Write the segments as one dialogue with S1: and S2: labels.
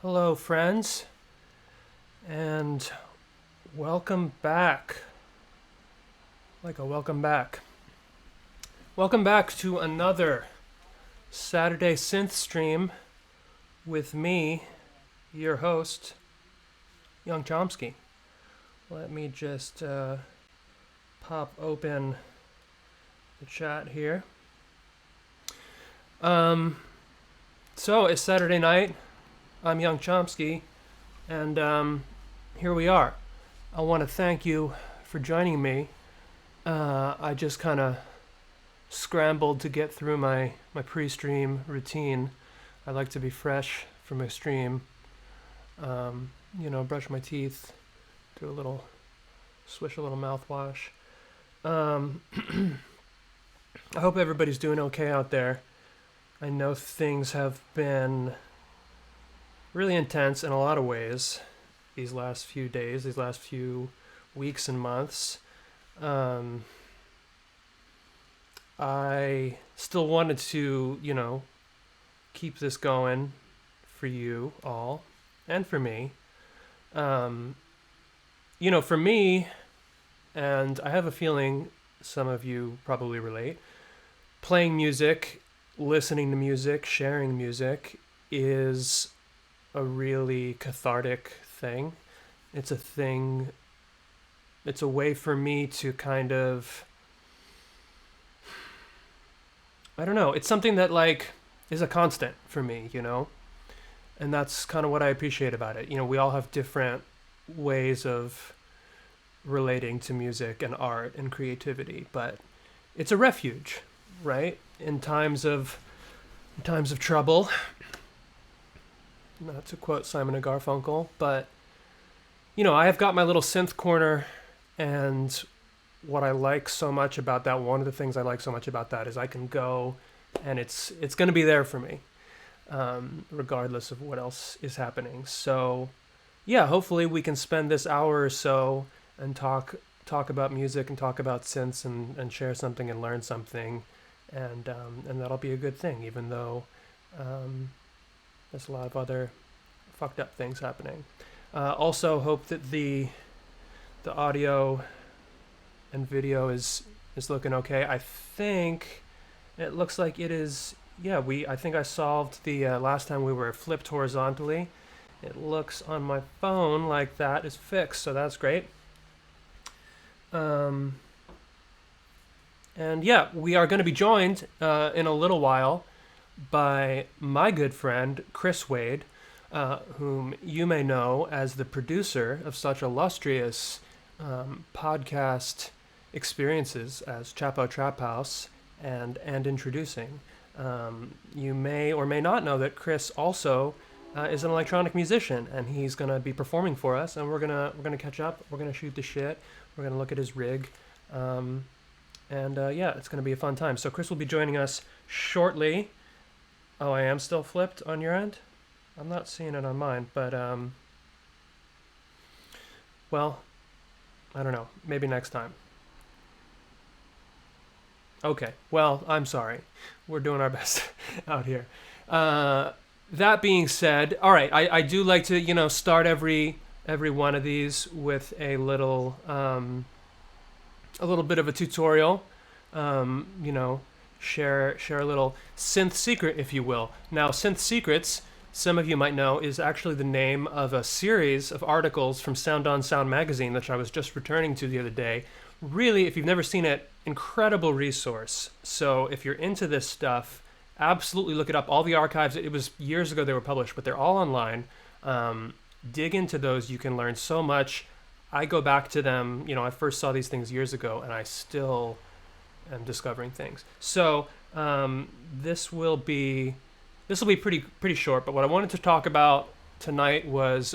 S1: Hello, friends, and welcome back. Welcome back. Welcome back to another Saturday Synth stream with me, your host, Young Chomsky. Let me just pop open the chat here. So it's Saturday night. I'm Young Chomsky, and here we are. I want to thank you for joining me. I just kind of scrambled to get through my pre-stream routine. I like to be fresh for my stream. Brush my teeth, do a little, swish a little mouthwash. I hope everybody's doing okay out there. I know things have been really intense in a lot of ways these last few days, these last few weeks and months. I still wanted to, keep this going for you all and for me. For me, and I have a feeling some of you probably relate, playing music, listening to music, sharing music is a really cathartic thing. It's a way for me to kind of, I don't know, it's something that is a constant for me, and that's kind of what I appreciate about it. We all have different ways of relating to music and art and creativity, but it's a refuge, right? In times of trouble, not to quote Simon and Garfunkel, but I have got my little synth corner, and what I like so much about that, one of the things I like so much about that is I can go and it's going to be there for me, regardless of what else is happening. So yeah, hopefully we can spend this hour or so and talk about music and talk about synths and share something and learn something, and that'll be a good thing, even though there's a lot of other fucked up things happening. Also hope that the audio and video is looking okay. I think it looks like it is. Yeah, I think I solved the last time we were flipped horizontally. It looks on my phone like that is fixed, so that's great. And yeah, we are going to be joined in a little while by my good friend Chris Wade, whom you may know as the producer of such illustrious podcast experiences as Chapo Trap House and Introducing. You may or may not know that Chris also is an electronic musician, and he's gonna be performing for us, and we're gonna catch up. We're gonna shoot the shit. We're gonna look at his rig, yeah, it's gonna be a fun time. So Chris will be joining us shortly. Oh, I am still flipped on your end? I'm not seeing it on mine, but well, I don't know. Maybe next time. Okay. Well, I'm sorry. We're doing our best out here. That being said, all right. I do like to start every one of these with a little bit of a tutorial. Share a little synth secret, if you will. Now, Synth Secrets, some of you might know, is actually the name of a series of articles from Sound On Sound magazine, which I was just returning to the other day. Really, if you've never seen it, incredible resource. So if you're into this stuff, absolutely look it up. All the archives, it was years ago they were published, but they're all online. Dig into those. You can learn so much. I go back to them. I first saw these things years ago, and I still am discovering things. So this will be pretty short. But what I wanted to talk about tonight was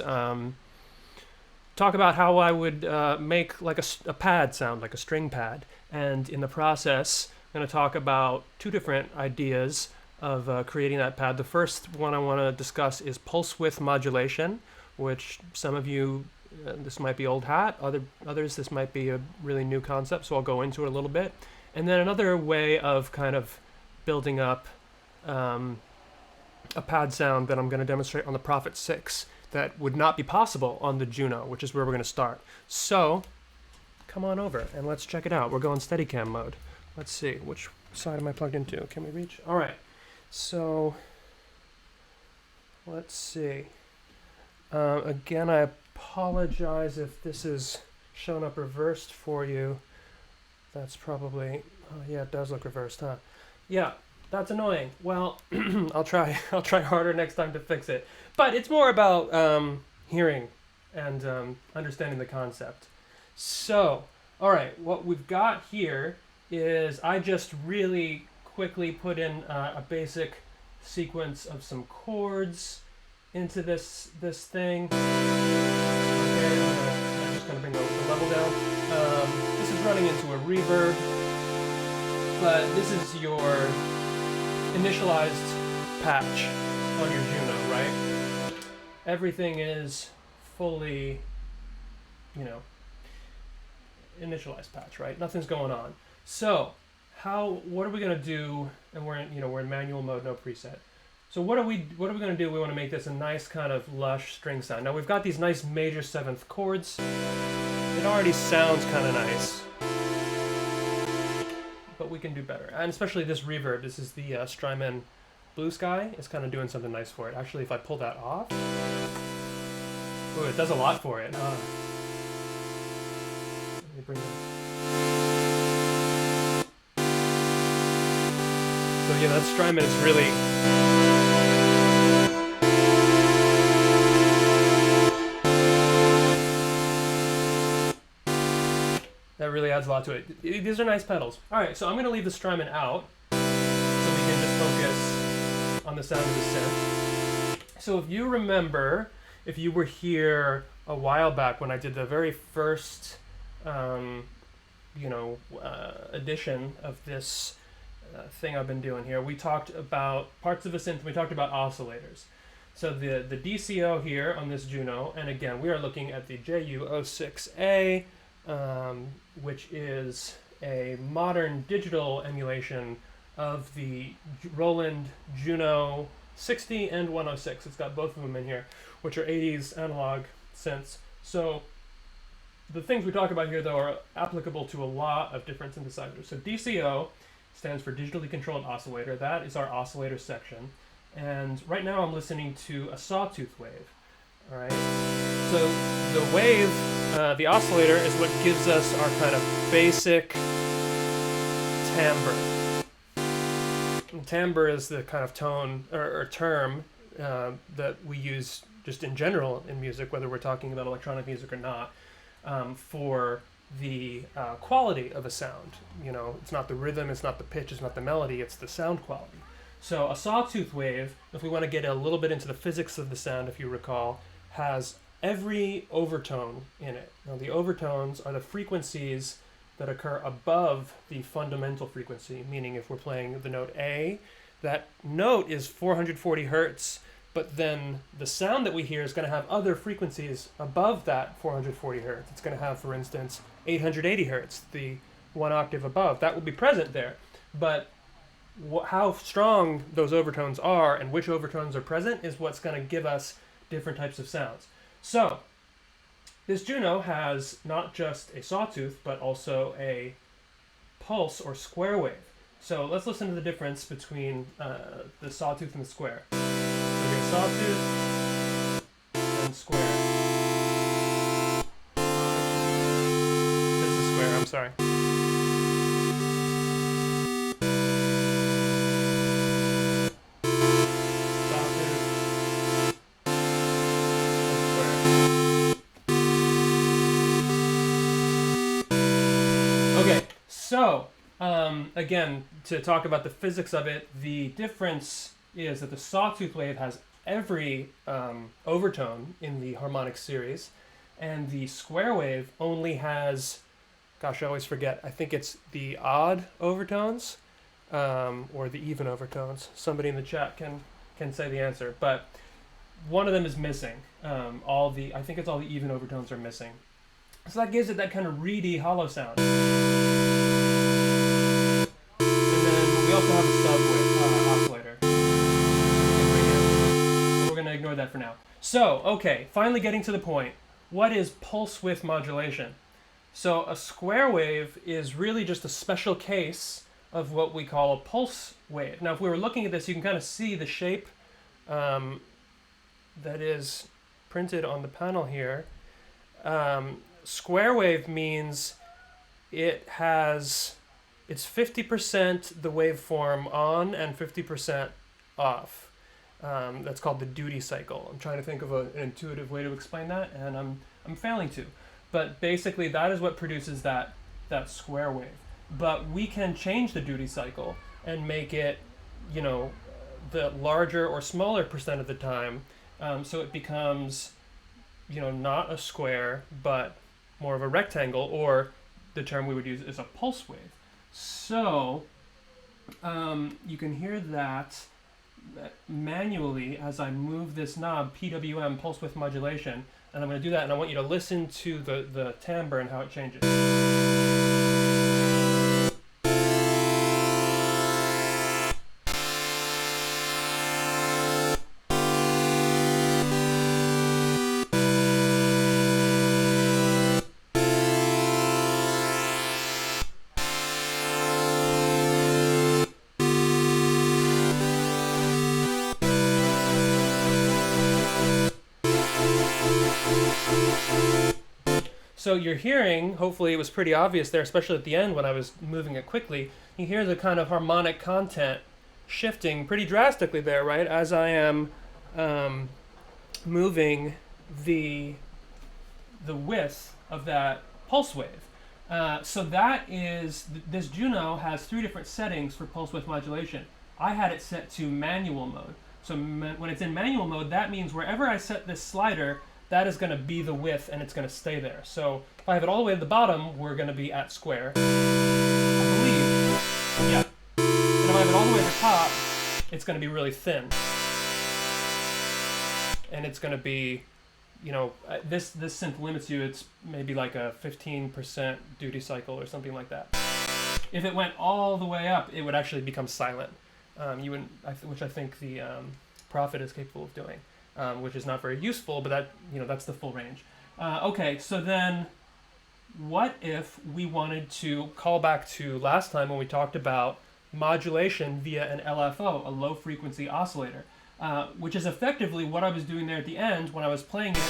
S1: talk about how I would make like a pad sound, like a string pad. And in the process, I'm going to talk about two different ideas of creating that pad. The first one I want to discuss is pulse width modulation, which some of you, this might be old hat, others this might be a really new concept, so I'll go into it a little bit. And then another way of kind of building up a pad sound that I'm going to demonstrate on the Prophet 6 that would not be possible on the Juno, which is where we're going to start. So come on over and let's check it out. We're going Steadicam mode. Let's see, which side am I plugged into? Can we reach? All right, so let's see. Again, I apologize if this is shown up reversed for you. That's probably, oh yeah, it does look reversed, huh? Yeah, that's annoying. Well, I'll try harder next time to fix it. But it's more about hearing and understanding the concept. So, all right, what we've got here is I just really quickly put in a basic sequence of some chords into this thing. Okay, I'm just going to bring the level down. This is running into a reverb, but this is your initialized patch on your Juno, right? Everything is fully, initialized patch, right? Nothing's going on. So, what are we going to do? And we're in manual mode, no preset. So what are we going to do? We want to make this a nice kind of lush string sound. Now we've got these nice major 7th chords. It already sounds kind of nice, but we can do better. And especially this reverb. This is the Strymon Blue Sky. It's kind of doing something nice for it. Actually, if I pull that off, ooh, it does a lot for it. Let me bring that. So yeah, that Strymon is really. That really adds a lot to it. These are nice pedals. All right, so I'm going to leave the Strymon out so we can just focus on the sound of the synth. So if you remember, if you were here a while back when I did the very first, edition of this thing I've been doing here, we talked about parts of a synth. We talked about oscillators. So the DCO here on this Juno, and again, we are looking at the JU06A, which is a modern digital emulation of the Roland Juno 60 and 106. It's got both of them in here, which are 80s analog synths. So the things we talk about here, though, are applicable to a lot of different synthesizers. So DCO stands for digitally controlled oscillator. That is our oscillator section. And right now I'm listening to a sawtooth wave. All right. So the wave, the oscillator, is what gives us our kind of basic timbre. And timbre is the kind of tone or term that we use just in general in music, whether we're talking about electronic music or not, for the quality of a sound. It's not the rhythm, it's not the pitch, it's not the melody, it's the sound quality. So a sawtooth wave, if we want to get a little bit into the physics of the sound, if you recall, has every overtone in it. Now the overtones are the frequencies that occur above the fundamental frequency, meaning if we're playing the note A, that note is 440 hertz, but then the sound that we hear is going to have other frequencies above that 440 hertz. It's going to have, for instance, 880 hertz, the one octave above. That will be present there. But how strong those overtones are and which overtones are present is what's going to give us different types of sounds. So this Juno has not just a sawtooth, but also a pulse or square wave. So let's listen to the difference between the sawtooth and the square. So we get sawtooth and square. This is square, I'm sorry. So, again, to talk about the physics of it, the difference is that the sawtooth wave has every overtone in the harmonic series, and the square wave only has, gosh, I always forget, I think it's the odd overtones, or the even overtones. Somebody in the chat can say the answer, but one of them is missing. I think it's all the even overtones are missing. So that gives it that kind of reedy, hollow sound. We also have a sub oscillator. ignore that for now. So, okay, finally getting to the point. What is pulse width modulation? So a square wave is really just a special case of what we call a pulse wave. Now, if we were looking at this, you can kind of see the shape that is printed on the panel here. Square wave means it's 50% the waveform on and 50% off. That's called the duty cycle. I'm trying to think of an intuitive way to explain that, and I'm failing to. But basically, that is what produces that square wave. But we can change the duty cycle and make it, you know, the larger or smaller percent of the time, so it becomes, you know, not a square, but more of a rectangle, or the term we would use is a pulse wave. So you can hear that manually as I move this knob, PWM, pulse width modulation, and I'm going to do that, and I want you to listen to the timbre and how it changes. So you're hearing, hopefully it was pretty obvious there, especially at the end when I was moving it quickly, you hear the kind of harmonic content shifting pretty drastically there, right? As I am moving the width of that pulse wave. So that is, this Juno has 3 different settings for pulse width modulation. I had it set to manual mode. So when it's in manual mode, that means wherever I set this slider, that is going to be the width, and it's going to stay there. So if I have it all the way to the bottom, we're going to be at square, I believe. Yeah. And if I have it all the way to the top, it's going to be really thin. And it's going to be, you know, this synth limits you. It's maybe like a 15% duty cycle or something like that. If it went all the way up, it would actually become silent. You wouldn't, which I think the Prophet is capable of doing. Which is not very useful, but that, you know, that's the full range. Okay, so then what if we wanted to call back to last time when we talked about modulation via an LFO, a low frequency oscillator, which is effectively what I was doing there at the end when I was playing it,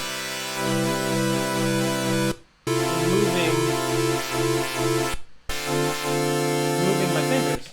S1: moving my fingers.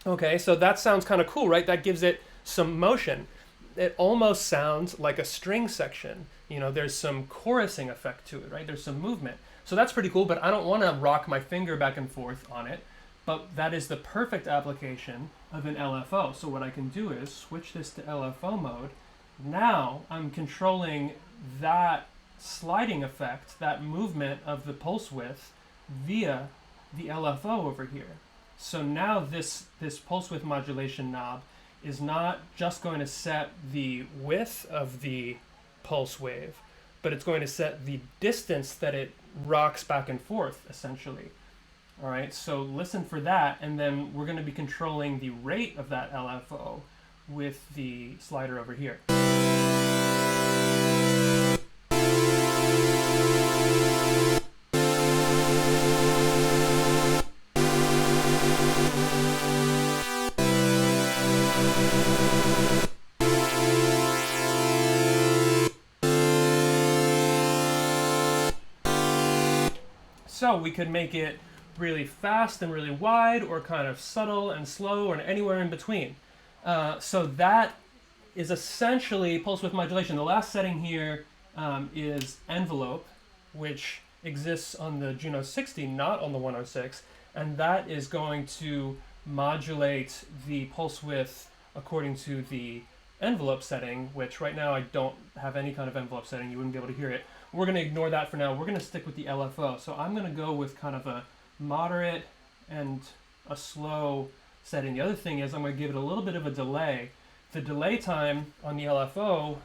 S1: Okay, so that sounds kind of cool, right? That gives it some motion. It almost sounds like a string section. You know, there's some chorusing effect to it, right? There's some movement. So that's pretty cool, but I don't want to rock my finger back and forth on it. But that is the perfect application of an LFO. So what I can do is switch this to LFO mode. Now I'm controlling that sliding effect, that movement of the pulse width via the LFO over here. So now this pulse width modulation knob is not just going to set the width of the pulse wave, but it's going to set the distance that it rocks back and forth, essentially. All right, so listen for that, and then we're going to be controlling the rate of that LFO with the slider over here. So we could make it really fast and really wide, or kind of subtle and slow, or anywhere in between. So that is essentially pulse width modulation. The last setting here is envelope, which exists on the Juno 60, not on the 106, and that is going to modulate the pulse width according to the envelope setting, which right now I don't have any kind of envelope setting. You wouldn't be able to hear it. We're going to ignore that for now. We're going to stick with the LFO. So I'm going to go with kind of a moderate and a slow setting. The other thing is I'm going to give it a little bit of a delay. The delay time on the LFO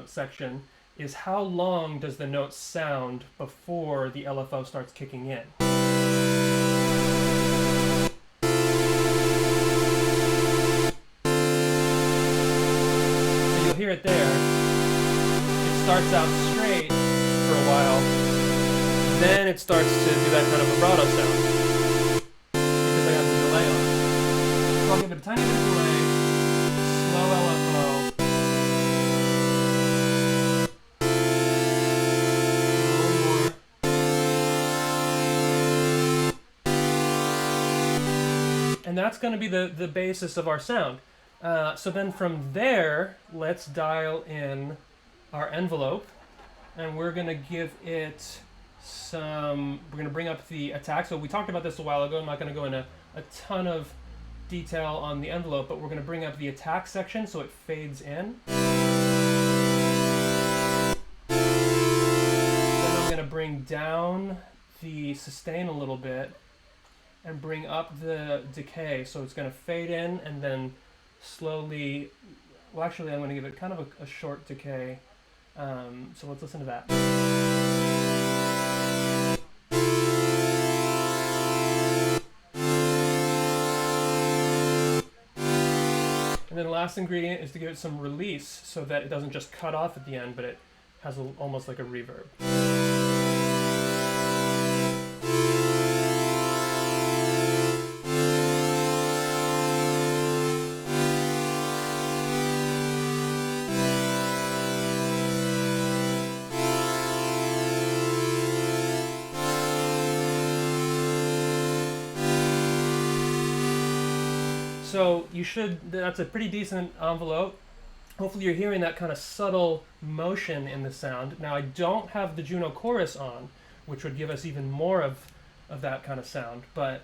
S1: section is how long does the note sound before the LFO starts kicking in. So you'll hear it there. starts out straight for a while, then it starts to do that kind of vibrato sound because I got the delay on it. So I'll give it a tiny bit of delay, slow LFO. And that's going to be the basis of our sound. So then from there, let's dial in our envelope, and we're going to give it some, we're going to bring up the attack. So we talked about this a while ago. I'm not going to go into a ton of detail on the envelope, but we're going to bring up the attack section so it fades in. Then I'm going to bring down the sustain a little bit and bring up the decay, so it's going to fade in and then slowly, well actually I'm going to give it kind of a short decay, so let's listen to that. And then the last ingredient is to give it some release so that it doesn't just cut off at the end, but it has almost like a reverb. So you should, that's a pretty decent envelope. Hopefully you're hearing that kind of subtle motion in the sound. Now I don't have the Juno chorus on, which would give us even more of that kind of sound, but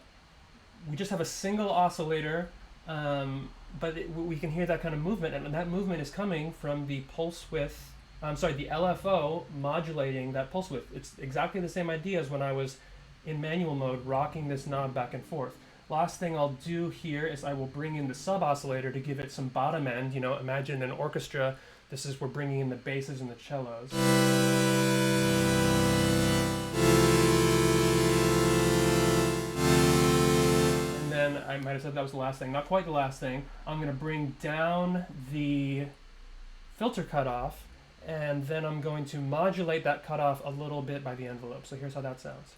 S1: we just have a single oscillator, but we can hear that kind of movement, and that movement is coming from the pulse width, the LFO modulating that pulse width. It's exactly the same idea as when I was in manual mode rocking this knob back and forth. Last thing I'll do here is I will bring in the sub-oscillator to give it some bottom end. You know, imagine an orchestra. This is, we're bringing in the basses and the cellos. And then I might have said that was the last thing. Not quite the last thing. I'm going to bring down the filter cutoff, and then I'm going to modulate that cutoff a little bit by the envelope. So here's how that sounds.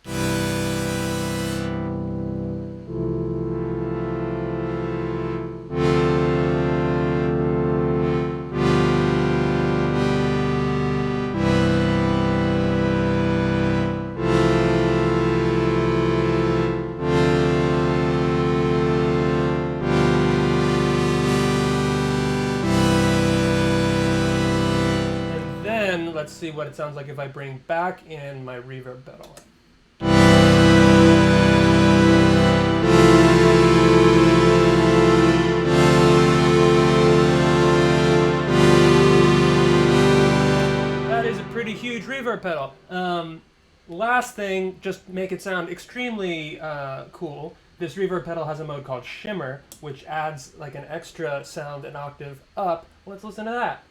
S1: Let's see what it sounds like if I bring back in my reverb pedal. That is a pretty huge reverb pedal. Last thing, just make it sound extremely cool. This reverb pedal has a mode called Shimmer, which adds like an extra sound an octave up. Let's listen to that.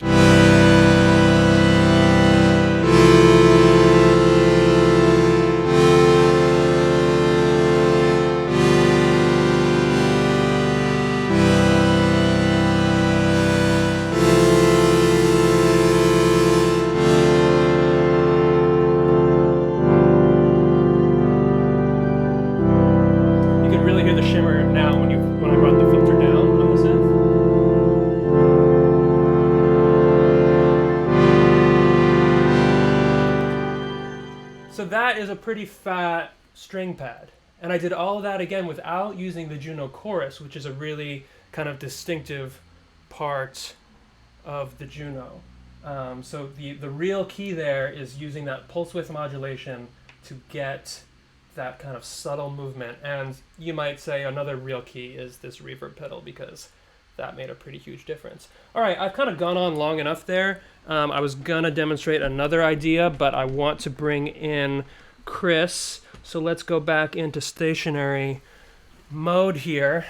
S1: That is a pretty fat string pad, and I did all of that again without using the Juno chorus, which is a really kind of distinctive part of the Juno. So the real key there is using that pulse width modulation to get that kind of subtle movement, and you might say another real key is this reverb pedal, because that made a pretty huge difference. All right, I've kind of gone on long enough there. I was gonna demonstrate another idea, but I want to bring in Chris. So let's go back into stationary mode here.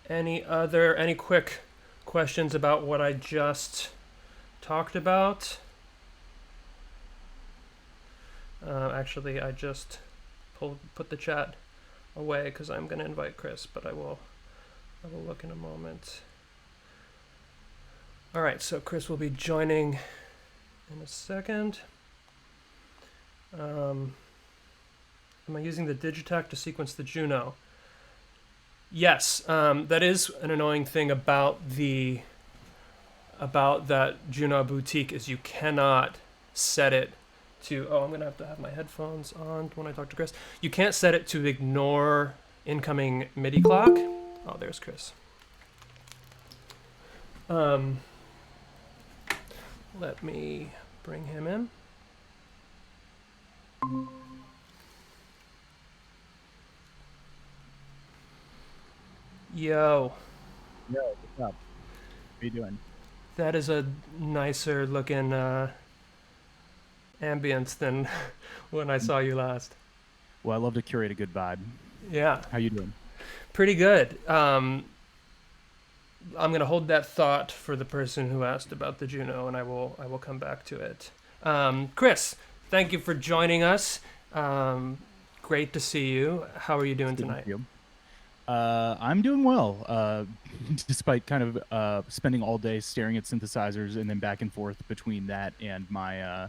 S1: Any quick questions about what I just talked about? Actually, I just put the chat away because I'm going to invite Chris, but I will look in a moment. All right, so Chris will be joining in a second. Am I using the Digitac to sequence the Juno? Yes, that is an annoying thing about that Juno boutique is you cannot set it to. Oh, I'm gonna have to have my headphones on when I talk to Chris. You can't set it to ignore incoming MIDI clock. Oh, there's Chris. Let me bring him in. Yo.
S2: Yo, what's up? How you doing?
S1: That is a nicer looking ambience than when I saw you last.
S2: Well, I love to curate a good vibe.
S1: Yeah,
S2: How you doing?
S1: pretty good. I'm gonna hold that thought for the person who asked about the Juno, and I will come back to it. Chris, thank you for joining us. Great to see you. How are you doing
S2: It's good to
S1: tonight?
S2: see you. I'm doing well, despite kind of spending all day staring at synthesizers and then back and forth between that and my,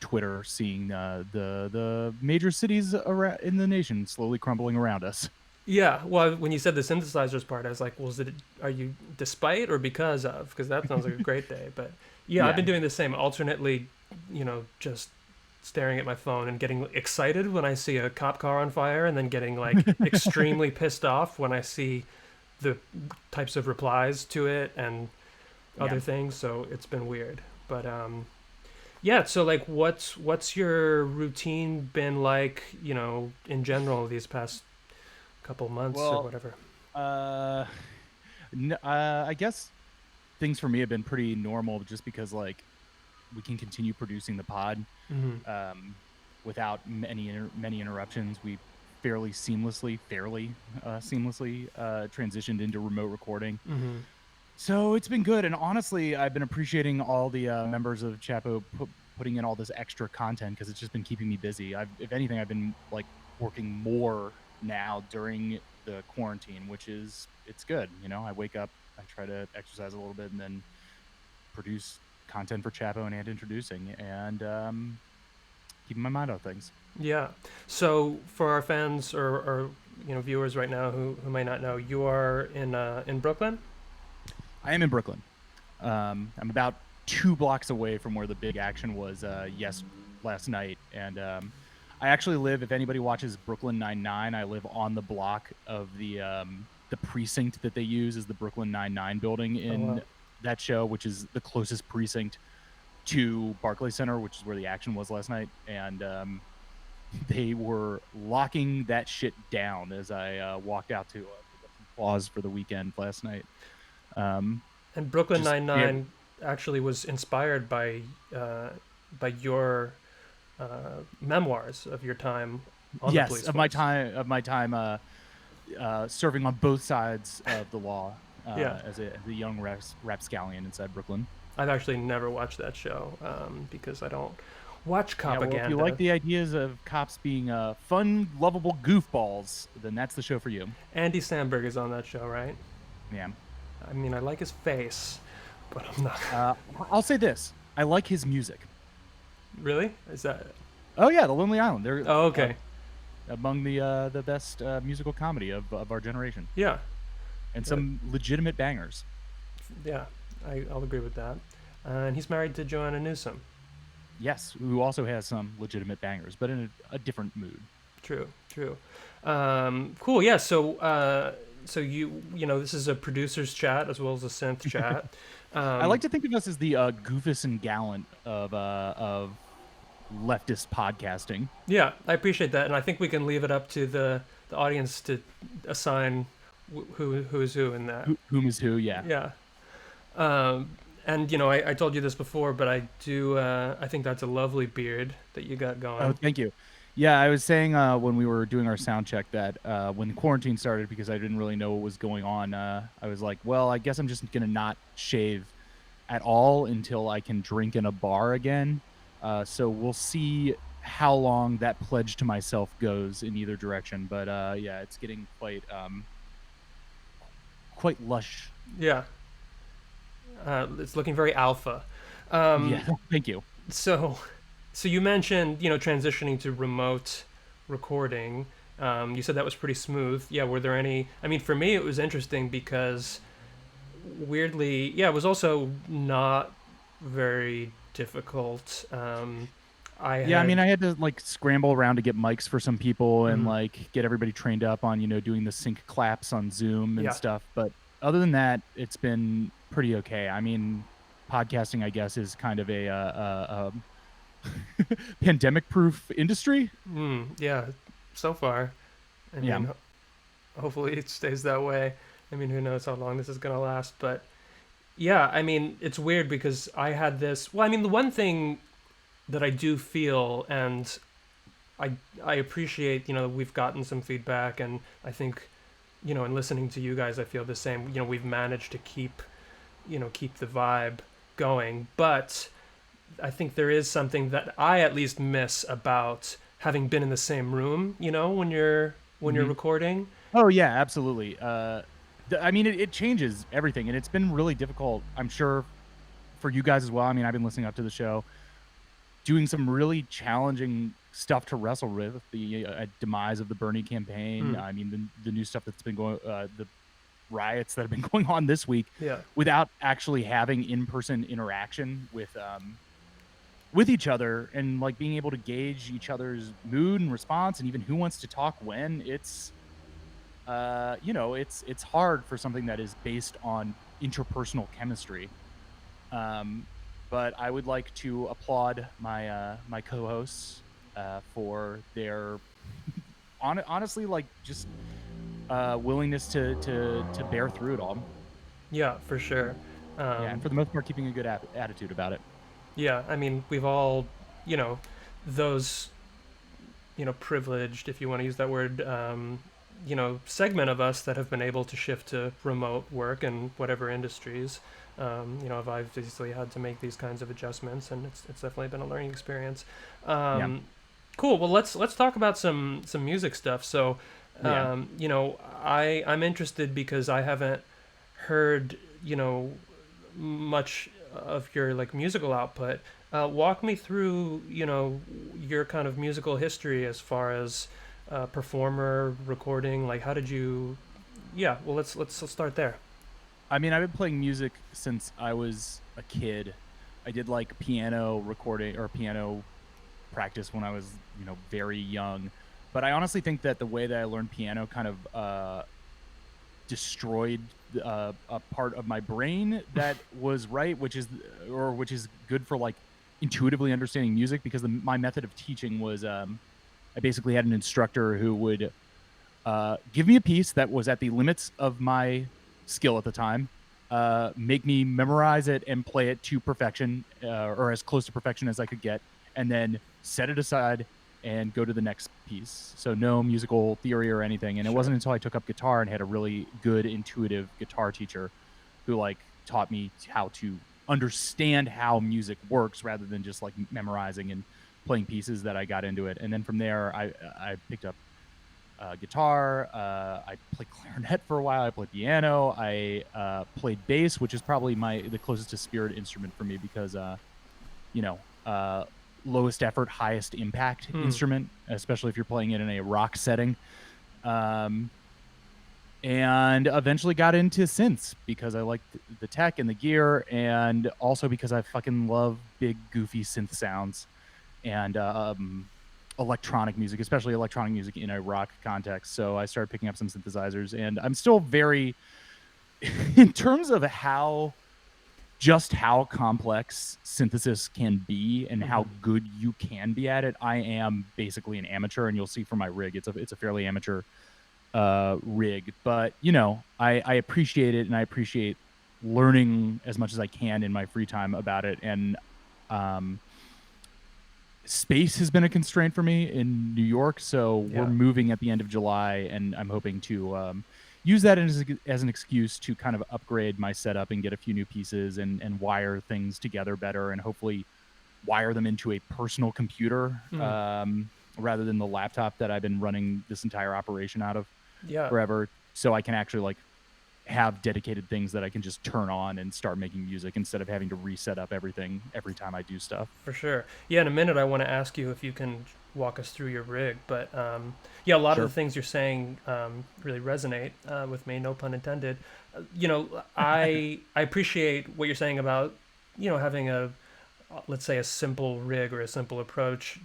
S2: Twitter, seeing the major cities in the nation slowly crumbling around us.
S1: Yeah, well, when you said the synthesizers part, I was like, well, are you despite or because of? Because that sounds like a great day. But yeah, I've
S2: Yeah.
S1: been doing the same, alternately, just staring at my phone and getting excited when I see a cop car on fire, and then getting like extremely pissed off when I see the types of replies to it and
S2: Yeah.
S1: other things. So it's been weird. But yeah. So like, what's your routine been like? In general, these past couple months or
S2: Well,
S1: whatever.
S2: uh, I guess things for me have been pretty normal just because, like, we can continue producing the pod
S1: Mm-hmm.
S2: um, without many interruptions. We fairly seamlessly transitioned into remote recording.
S1: Mm-hmm.
S2: So it's been good, and honestly, I've been appreciating all the members of Chapo putting in all this extra content because it's just been keeping me busy. If anything, I've been like working more now during the quarantine, which is it's good. I wake up, I try to exercise a little bit, and then produce content for Chapo and introducing, and keeping my mind on things.
S1: Yeah. So for our fans or viewers right now who may not know, you are in Brooklyn.
S2: I am in Brooklyn. I'm about 2 blocks away from where the big action was last night, and I actually live. If anybody watches Brooklyn Nine-Nine, I live on the block of the precinct that they use as the Brooklyn Nine-Nine building
S1: Oh wow.
S2: in that show, which is the closest precinct to Barclays Center, which is where the action was last night, and they were locking that shit down as I walked out to pick up some claws for the weekend last night. Um,
S1: And Brooklyn
S2: just
S1: Nine
S2: very,
S1: Nine actually was inspired by your memoirs of your time on the
S2: yes,
S1: police force.
S2: of my time serving on both sides of the law
S1: Yeah.
S2: as a young rapscallion inside Brooklyn.
S1: I've actually never watched that show because I don't watch
S2: Yeah, well, if you like
S1: propaganda.
S2: the ideas of cops being fun, lovable goofballs, then that's the show for you.
S1: Andy Samberg is on that show, right?
S2: Yeah.
S1: I mean, I like his face, but I'm not.
S2: Uh, I'll say this: I like his music.
S1: Really? Is that?
S2: Oh yeah, The Lonely Island. They're
S1: Oh, okay.
S2: among the best musical comedy of our generation,
S1: Yeah.
S2: and
S1: Uh,
S2: some legitimate bangers.
S1: yeah. I'll agree with that. And he's married to Joanna Newsom.
S2: Yes, who also has some legitimate bangers, but in a different mood.
S1: True. True. Cool. Yeah. So this is a producer's chat as well as a synth chat.
S2: I like
S1: Um,
S2: to think of us as the Goofus and Gallant of leftist podcasting.
S1: yeah, I appreciate that, and I think we can leave it up to the audience to assign who is who in that.
S2: Whom is who? Yeah.
S1: Yeah. Um, and I told you this before, but I do. I think that's a lovely beard that you got
S2: Oh,
S1: going.
S2: thank you. Yeah, I was saying when we were doing our sound check that when quarantine started, because I didn't really know what was going on, I was like, well, I guess I'm just gonna not shave at all until I can drink in a bar again. So we'll see how long that pledge to myself goes in either direction. But yeah, it's getting quite lush.
S1: Yeah. It's looking very alpha. Um,
S2: Yeah, thank you.
S1: so, so you mentioned, transitioning to remote recording. You said that was pretty smooth. Yeah, were there any? I mean, for me, it was interesting because weirdly, yeah, it was also not very difficult. I
S2: Yeah, I mean,
S1: had,
S2: I had to like scramble around to get mics for some people and
S1: mhm,
S2: like get everybody trained up on, doing the sync claps on Zoom and
S1: yeah,
S2: stuff. But other than that, it's been pretty okay. I mean, podcasting, I guess, is kind of pandemic proof industry.
S1: yeah. So far, I
S2: Yeah.
S1: mean, hopefully it stays that way. I mean, who knows how long this is gonna last, but yeah, I mean, it's weird because I had this. Well, I mean, the one thing that I do feel, and I I appreciate, we've gotten some feedback, and I think, in listening to you guys, I feel the same. We've managed to keep the vibe going, but I think there is something that I at least miss about having been in the same room. When you're
S2: Hmm.
S1: recording.
S2: Oh yeah, absolutely. I mean, it changes everything, and it's been really difficult. I'm sure for you guys as well. I mean, I've been listening up to the show, doing some really challenging stuff to wrestle with the demise of the Bernie campaign.
S1: Mm,
S2: I mean, the new stuff that's been going, the riots that have been going on this week,
S1: yeah,
S2: without actually having in person interaction with each other and like being able to gauge each other's mood and response and even who wants to talk when. It's hard for something that is based on interpersonal chemistry. Um, but I would like to applaud my co-hosts for their honestly like just willingness to bear through it all.
S1: yeah, for sure.
S2: Yeah, and
S1: Um,
S2: for the most part, keeping a good attitude about it.
S1: yeah, I mean, we've all, you know, those, privileged, if you want to use that word, segment of us that have been able to shift to remote work in whatever industries. I've obviously had to make these kinds of adjustments, and it's definitely been a learning experience.
S2: Yeah.
S1: Um, cool. Well, let's talk about some music stuff. So,
S2: Oh yeah.
S1: I'm interested because I haven't heard, much of your like musical output. Walk me through, your kind of musical history as far as performer recording. Like, how did you? Yeah, well, let's start there.
S2: I mean, I've been playing music since I was a kid. I did like piano recording or piano practice when I was, very young. But I honestly think that the way that I learned piano kind of destroyed a part of my brain that was right, which is good for like intuitively understanding music because my method of teaching was I basically had an instructor who would give me a piece that was at the limits of my skill at the time, make me memorize it and play it to perfection, or as close to perfection as I could get, and then set it aside and go to the next piece. So no musical theory or anything. And it
S1: Sure.
S2: wasn't until I took up guitar and had a really good intuitive guitar teacher who like taught me how to understand how music works rather than just like memorizing and playing pieces that I got into it. And then from there, I picked up guitar. I played clarinet for a while. I played piano. I played bass, which is probably the closest to spirit instrument for me because you know uh, lowest effort, highest impact
S1: Hmm.
S2: instrument, especially if you're playing it in a rock setting. Um, and eventually got into synths because I liked the tech and the gear, and also because I fucking love big goofy synth sounds and electronic music, especially electronic music in a rock context. So I started picking up some synthesizers, and I'm still very, in terms of how complex synthesis can be and how
S1: Mm-hmm.
S2: good you can be at it. I am basically an amateur, and you'll see from my rig, it's a fairly amateur rig, but I appreciate it, and I appreciate learning as much as I can in my free time about it. And um space has been a constraint for me in New York, so we're
S1: Yeah.
S2: moving at the end of July, and I'm hoping to use that as an excuse to kind of upgrade my setup and get a few new pieces and wire things together better, and hopefully wire them into a personal computer
S1: Hmm.
S2: rather than the laptop that I've been running this entire operation out of
S1: Yeah.
S2: forever, so I can actually like have dedicated things that I can just turn on and start making music instead of having to reset up everything every time I do stuff.
S1: For sure. Yeah, in a minute, I want to ask you if you can walk us through your rig. But yeah, a lot of
S2: Sure.
S1: the things you're saying really resonate with me, no pun intended. I appreciate what you're saying about, having let's say, a simple rig or a simple approach,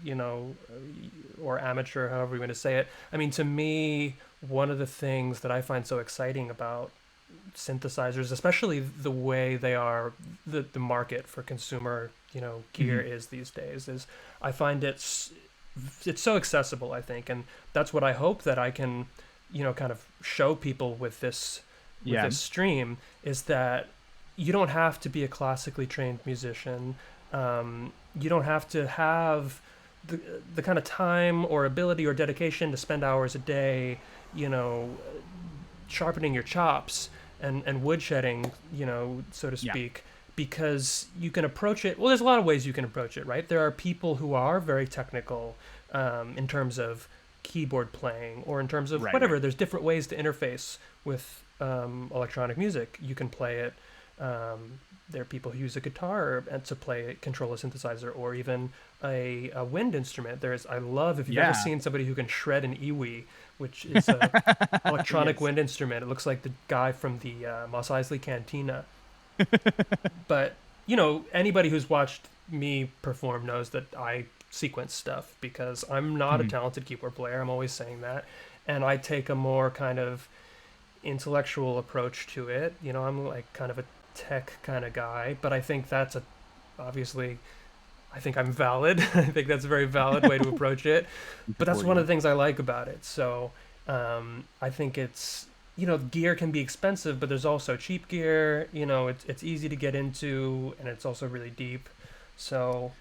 S1: or amateur, however you want to say it. I mean, to me, one of the things that I find so exciting about synthesizers, especially the way they are, the market for consumer, gear is these days, is I find it's so accessible, I think, and that's what I hope that I can, kind of show people with this stream, is that you don't have to be a classically trained musician. You don't have to have the kind of time or ability or dedication to spend hours a day, sharpening your chops and woodshedding, so to speak, because you can approach it. Well, there's a lot of ways you can approach it, right? There are people who are very technical in terms of keyboard playing or in terms of whatever. There's different ways to interface with electronic music. You can play it. There are people who use a guitar and to control a synthesizer, or even a wind instrument. I love, if you've ever seen somebody who can shred an iwi, which is an electronic wind instrument. It looks like the guy from the Mos Eisley Cantina. But, anybody who's watched me perform knows that I sequence stuff because I'm not a talented keyboard player. I'm always saying that. And I take a more kind of intellectual approach to it. I'm like kind of a tech kind of guy, but I think that's obviously, I think I'm valid. I think that's a very valid way to approach it. But that's one of the things I like about it. So I think it's, gear can be expensive, but there's also cheap gear. It's easy to get into, and it's also really deep. So,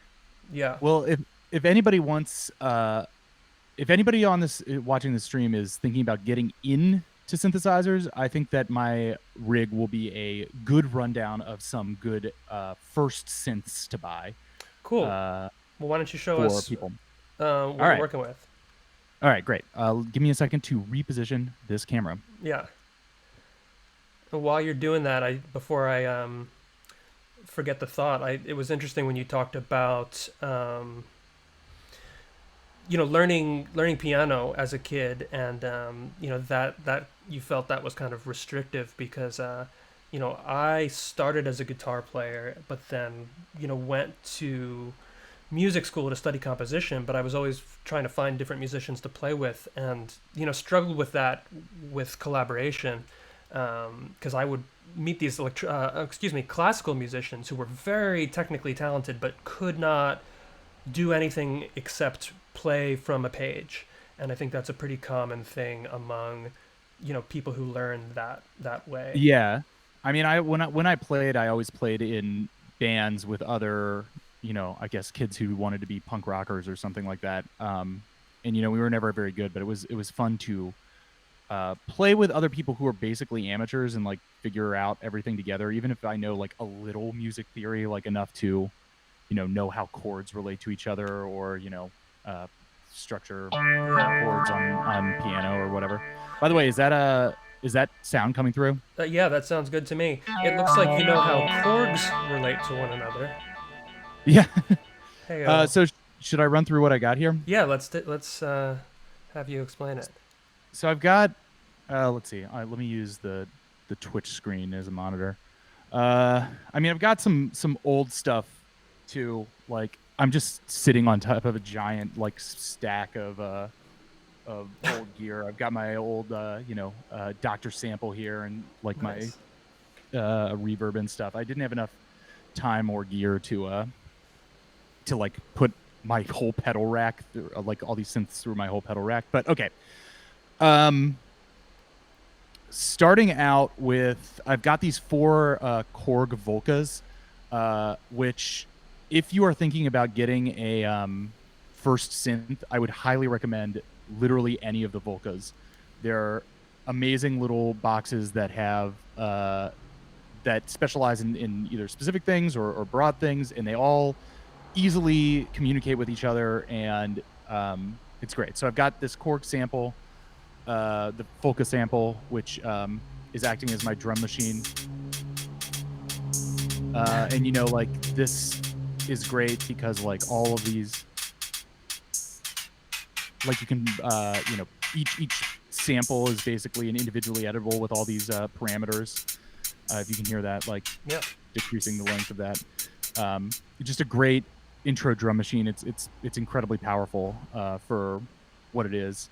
S1: yeah.
S2: Well, if anybody wants, if anybody on this watching the stream is thinking about getting into synthesizers, I think that my rig will be a good rundown of some good first synths to buy.
S1: Cool. Well, why don't you show us
S2: people.
S1: What you're working with?
S2: All right, great. Give me a second to reposition this camera.
S1: Yeah. And while you're doing that, before I forget the thought, it was interesting when you talked about learning piano as a kid, and that you felt that was kind of restrictive because I started as a guitar player, but then went to music school to study composition, but I was always trying to find different musicians to play with, and struggled with that with collaboration, because I would meet these classical musicians who were very technically talented but could not do anything except play from a page. And I think that's a pretty common thing among people who learn that way.
S2: Yeah, I mean, when I played, I always played in bands with other I guess kids who wanted to be punk rockers or something like that. And we were never very good, but it was fun to play with other people who are basically amateurs and like figure out everything together, even if I know like a little music theory, like enough to know how chords relate to each other, or structure chords on piano or whatever. By the way, is that sound coming through?
S1: Yeah, that sounds good to me. It looks like you know how chords relate to one another.
S2: Yeah.
S1: Hey.
S2: So should I run through what I got here?
S1: Yeah, let's have you explain it.
S2: So I've got, let's see. Let me use the Twitch screen as a monitor. I mean, I've got some old stuff too. Like, I'm just sitting on top of a giant like stack of old gear. I've got my old Dr. Sample here, and like nice. My reverb and stuff. I didn't have enough time or gear to like put my whole pedal rack through, like all these synths through my whole pedal rack. But okay. Starting out with, I've got these 4 Korg Volcas, which, if you are thinking about getting a first synth, I would highly recommend literally any of the Volcas. They're amazing little boxes that have that specialize in either specific things or broad things, and they all easily communicate with each other, and it's great. So I've got this Korg sample, the Volca sample, which is acting as my drum machine. And you know, like this is great because like all of these, like you can, you know, each sample is basically an individually editable with all these parameters. If you can hear that, like
S1: Yeah.
S2: decreasing the length of that. It's just a great intro drum machine. It's incredibly powerful for what it is.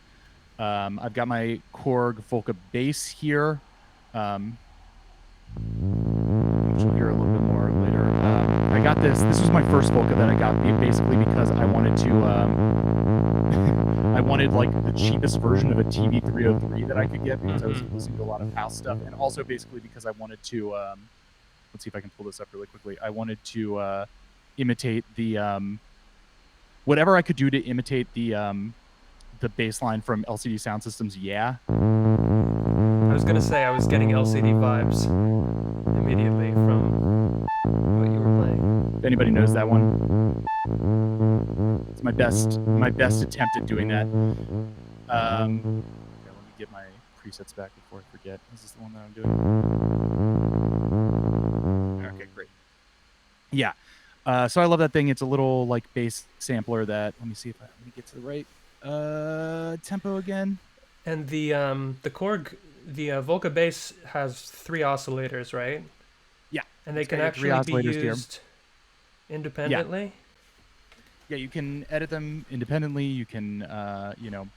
S2: I've got my Korg Volca bass here. Which you'll hear a little bit more later. I got this. This was my first Volca that I got basically because I wanted to. I wanted like the cheapest version of a TV303 that I could get because I was listening to a lot of house stuff, and also basically because I wanted to. Let's see if I can pull this up really quickly. I wanted to imitate the whatever I could do to imitate the bass line from LCD Sound System's "Yeah."
S1: I was gonna say I was getting LCD vibes immediately from what you were playing.
S2: If anybody knows that one, it's my best attempt at doing that. Okay, let me get my presets back before I forget. Is this the one that I'm doing? Okay, great. Yeah. So I love that thing. It's a little like bass sampler that. Let me see if let me get to the right tempo again.
S1: And the Korg, the Volca bass has 3 oscillators, right?
S2: Yeah.
S1: And they
S2: It's
S1: can
S2: got your 3
S1: actually be
S2: oscillators here.
S1: used independently.
S2: Yeah, you can edit them independently. You can, you know,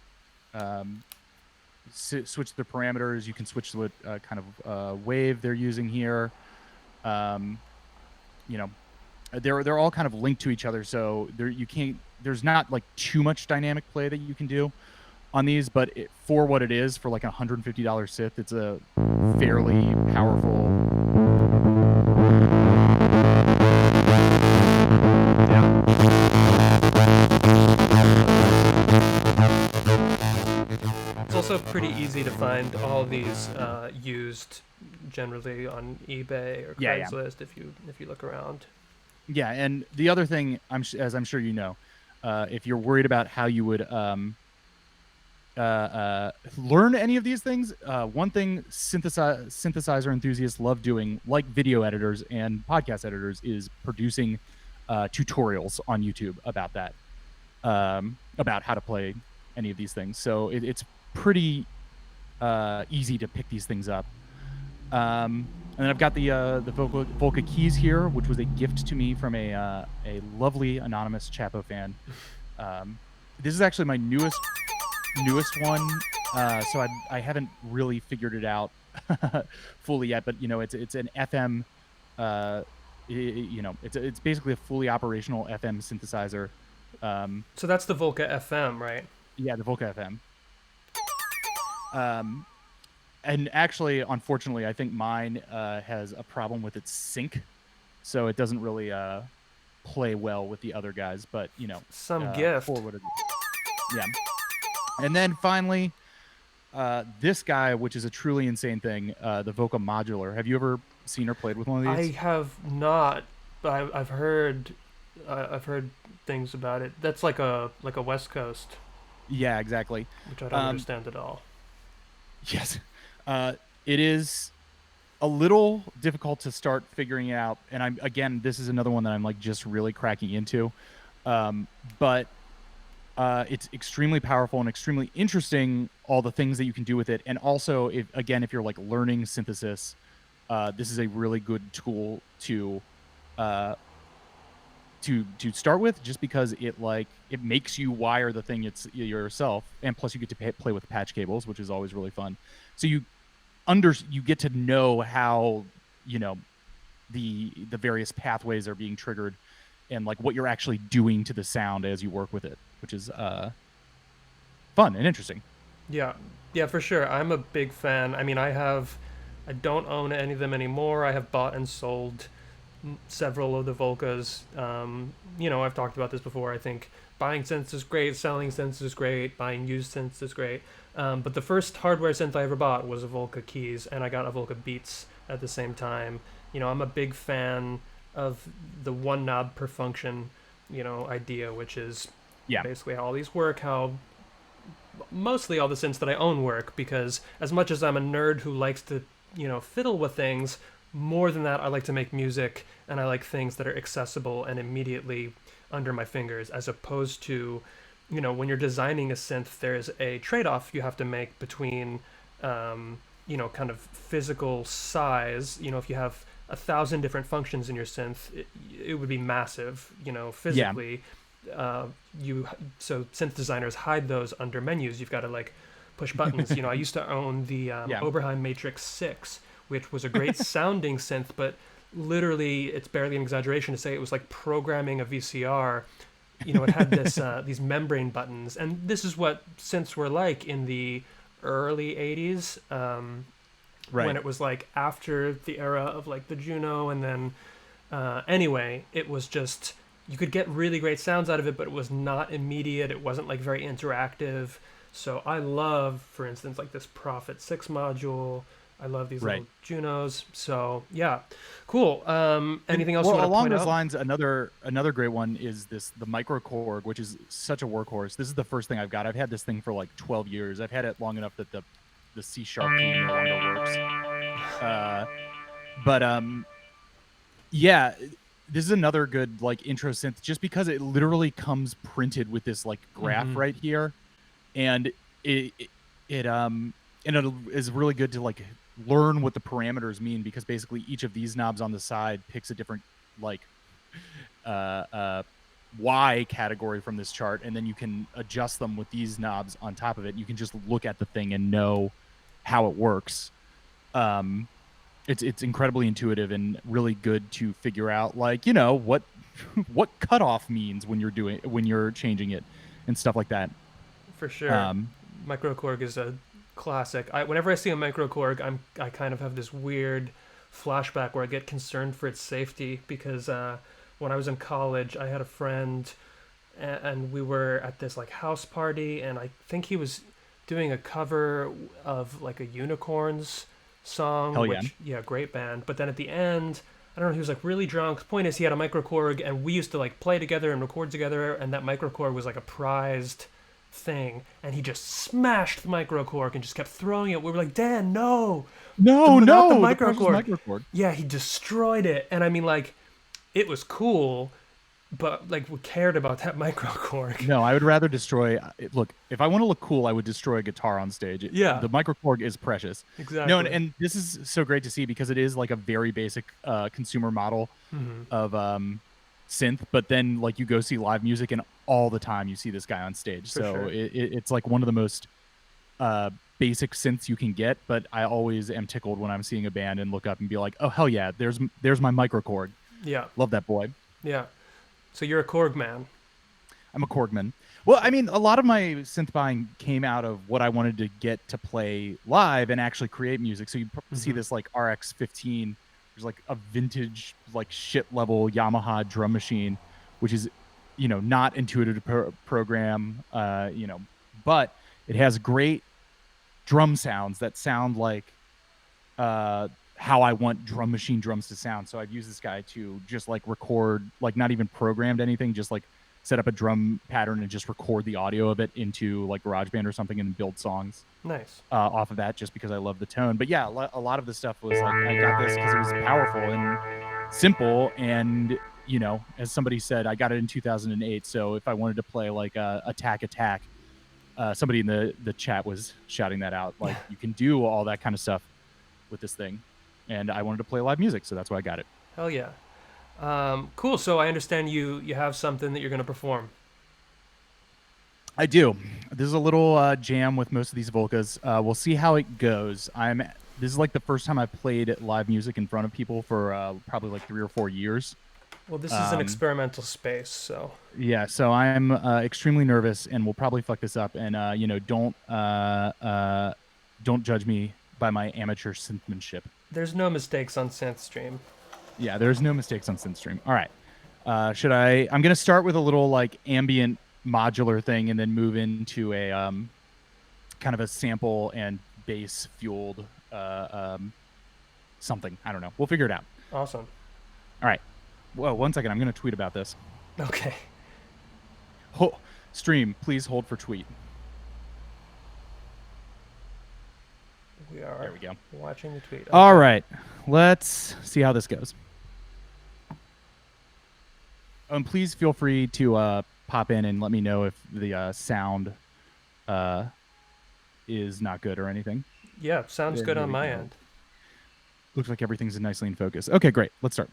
S2: switch the parameters. You can switch what kind of wave they're using here. You know, they're all kind of linked to each other, so there's not like too much dynamic play that you can do on these, but for what it is, for like a $150 Synth, it's a fairly powerful. Yeah.
S1: It's also pretty easy to find all these used generally on eBay or Craigslist if you look around.
S2: Yeah, and the other thing, as I'm sure you know, if you're worried about how you would learn any of these things, one thing synthesizer enthusiasts love doing, like video editors and podcast editors, is producing tutorials on YouTube about that, about how to play any of these things. So it's pretty easy to pick these things up. And then I've got the Volca Keys here, which was a gift to me from a lovely anonymous Chapo fan. This is actually my newest one, so I haven't really figured it out fully yet. But you know, it's an FM. You know, it's basically a fully operational FM synthesizer.
S1: So that's the Volca FM, right?
S2: Yeah, the Volca FM. And actually, unfortunately, I think mine has a problem with its sync, so it doesn't really play well with the other guys. But you know,
S1: some gift.
S2: For what it is. Yeah. And then finally, this guy, which is a truly insane thing, the Volcom Modular. Have you ever seen or played with one of these?
S1: I have not, but I've heard things about it. That's like a West Coast.
S2: Yeah, exactly.
S1: Which I don't understand at all.
S2: Yes. It is a little difficult to start figuring out, and this is another one that I'm like just really cracking into. But it's extremely powerful and extremely interesting, all the things that you can do with it. And also, if you're like learning synthesis, this is a really good tool to start with, just because it makes you wire the thing yourself, and plus you get to play with patch cables, which is always really fun. So you get to know how, you know, the various pathways are being triggered, and like what you're actually doing to the sound as you work with it, which is fun and interesting.
S1: Yeah, for sure. I'm a big fan. I mean, I don't own any of them anymore. I have bought and sold several of the Volcas. You know, I've talked about this before. I think buying synths is great, selling synths is great, buying used synths is great. But the first hardware synth I ever bought was a Volca Keys, and I got a Volca Beats at the same time. You know, I'm a big fan of the one knob per function, you know, idea, which is basically how all these work, how mostly all the synths that I own work, because as much as I'm a nerd who likes to fiddle with things. More than that, I like to make music, and I like things that are accessible and immediately under my fingers, as opposed to, when you're designing a synth, there's a trade-off you have to make between, kind of physical size. If you have 1,000 different functions in your synth, it would be massive, physically. So synth designers hide those under menus. You've got to like push buttons. I used to own the Oberheim Matrix 6, which was a great sounding synth, but literally it's barely an exaggeration to say it was like programming a VCR. It had this these membrane buttons, and this is what synths were like in the early 80s, when it was like after the era of like the Juno, and then anyway, it was just, you could get really great sounds out of it, but it was not immediate. It wasn't like very interactive. So I love, for instance, like this Prophet 6 module. I love these little Junos. So yeah, cool. Anything else you want to
S2: along
S1: point
S2: those
S1: out?
S2: lines, another great one is the Microkorg, which is such a workhorse. This is the first thing I've got. I've had this thing for like 12 years. I've had it long enough that the C# key no longer works. Yeah, this is another good like intro synth, just because it literally comes printed with this like graph right here, and it is really good to like learn what the parameters mean, because basically each of these knobs on the side picks a different like Y category from this chart, and then you can adjust them with these knobs on top of it. You can just look at the thing and know how it works. It's incredibly intuitive and really good to figure out, like, what cutoff means when you're changing it and stuff like that.
S1: For sure. Microkorg is a classic. Whenever I see a Microkorg, I kind of have this weird flashback where I get concerned for its safety, because when I was in college, I had a friend, and we were at this like house party, and I think he was doing a cover of like a Unicorns song.
S2: Hell yeah.
S1: Which, yeah, great band. But then at the end, I don't know, he was like really drunk. The point is, he had a Microkorg, and we used to like play together and record together, and that Microkorg was like a prized thing, and he just smashed the Microkorg and just kept throwing it. We were like, Dan, not the Microkorg. Yeah, he destroyed it. And I mean, like, it was cool, but like, we cared about that Microkorg.
S2: No, I would rather destroy. Look, if I want to look cool, I would destroy a guitar on stage.
S1: Yeah,
S2: the Microkorg is precious.
S1: Exactly.
S2: No, and this is so great to see, because it is like a very basic consumer model of synth, but then like you go see live music, and all the time you see this guy on stage. For sure. It's like one of the most basic synths you can get, but I always am tickled when I'm seeing a band and look up and be like, oh hell yeah, there's my Microkorg.
S1: Yeah,
S2: love that boy.
S1: Yeah, so you're a Korg man.
S2: I'm a Korgman. Well, I mean, a lot of my synth buying came out of what I wanted to get to play live and actually create music. So you see this like RX-15. There's like a vintage, like shit level Yamaha drum machine, which is, not intuitive to program, but it has great drum sounds that sound like how I want drum machine drums to sound. So I've used this guy to just like record, like not even programmed anything, just like set up a drum pattern and just record the audio of it into like GarageBand or something, and build songs.
S1: Nice.
S2: Off of that, just because I love the tone. But yeah, a lot of the stuff was like, I got this because it was powerful and simple, and as somebody said, I got it in 2008. So if I wanted to play like Attack, somebody in the chat was shouting that out. Like, you can do all that kind of stuff with this thing, and I wanted to play live music, so that's why I got it.
S1: Hell yeah. Cool. So I understand you have something that you're going to perform.
S2: I do. This is a little jam with most of these Volcas. We'll see how it goes. This is like the first time I played live music in front of people for probably like 3 or 4 years.
S1: Well, this is an experimental space, so.
S2: Yeah, so I'm extremely nervous, and we'll probably fuck this up. And don't judge me by my amateur synthmanship.
S1: There's no mistakes on SynthStream.
S2: Yeah, there's no mistakes on SynthStream. All right. I'm going to start with a little like ambient modular thing, and then move into a kind of a sample and bass fueled something. I don't know. We'll figure it out.
S1: Awesome.
S2: All right. Whoa, 1 second. I'm going to tweet about this.
S1: Okay.
S2: Stream, please hold for tweet.
S1: We are.
S2: There we go.
S1: Watching the tweet. Okay.
S2: All right. Let's see how this goes. Please feel free to pop in and let me know if the sound is not good or anything.
S1: Yeah, sounds good on my end.
S2: Looks like everything's nicely in focus. Okay, great. Let's start.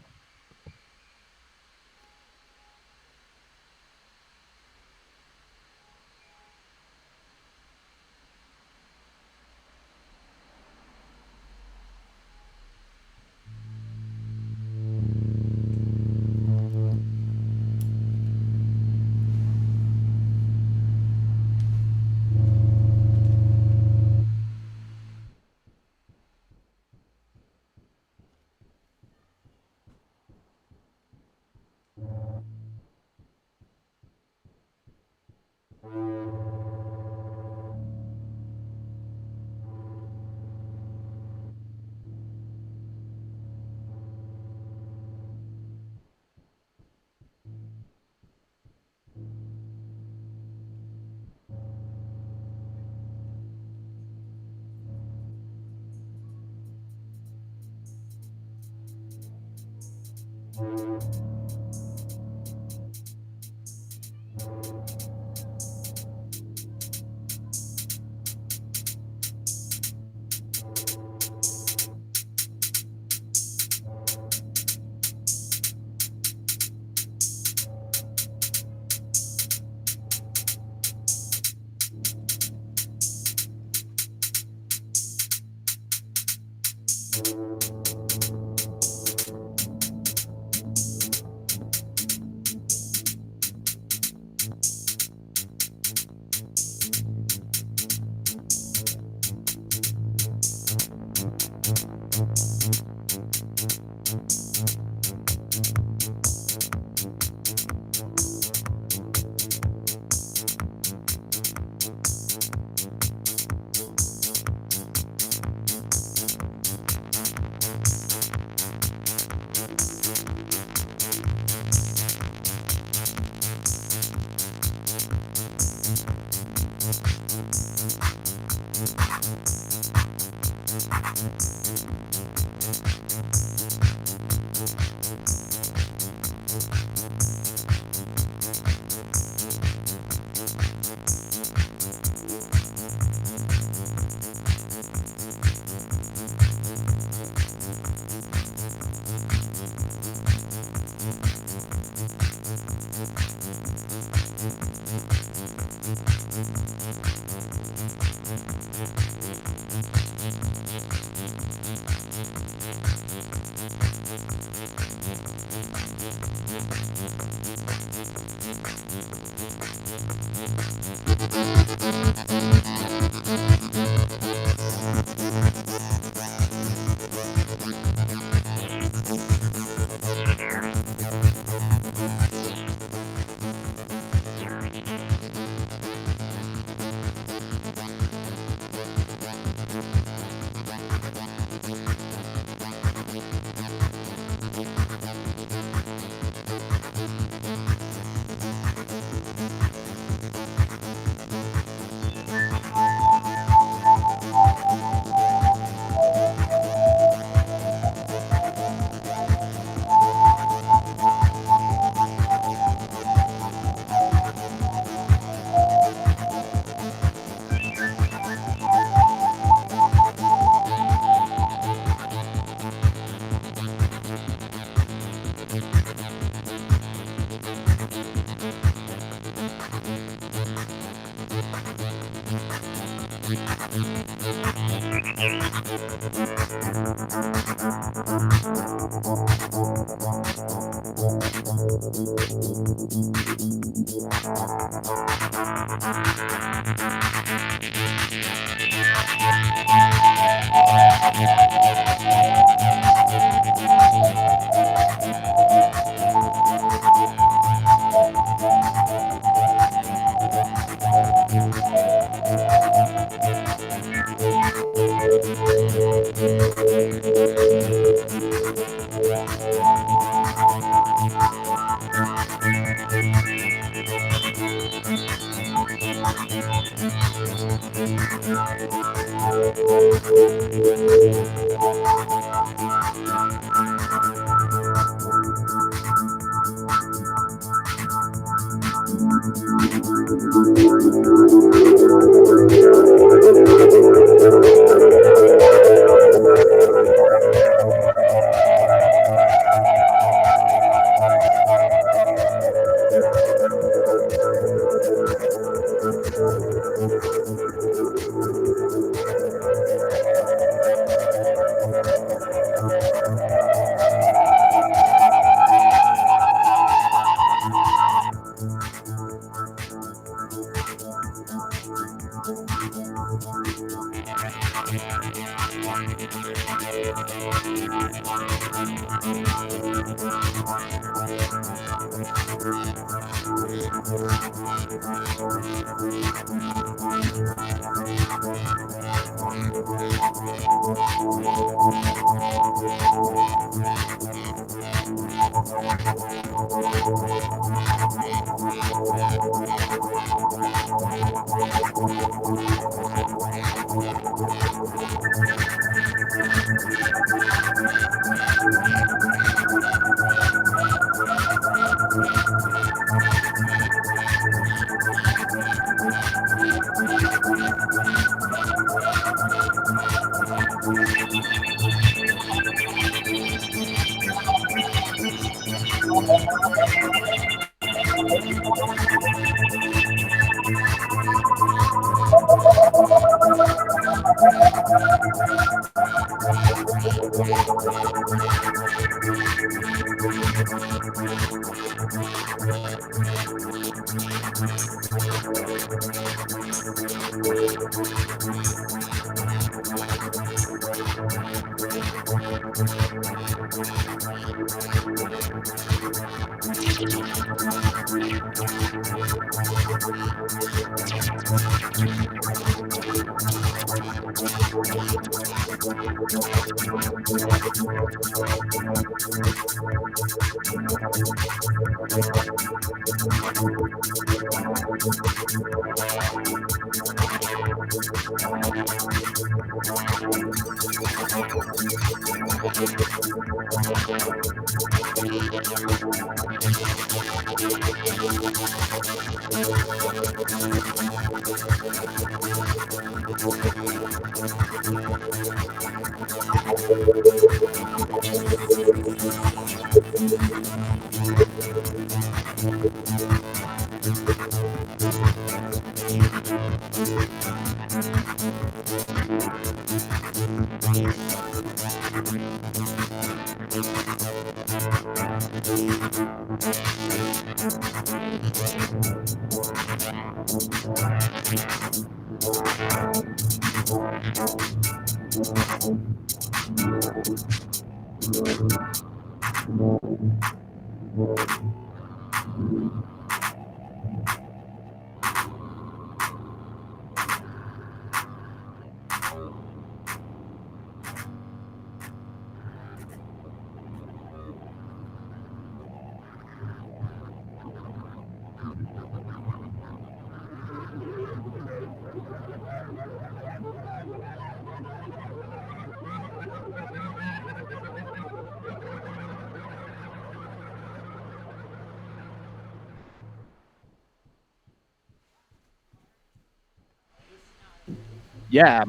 S2: Yeah.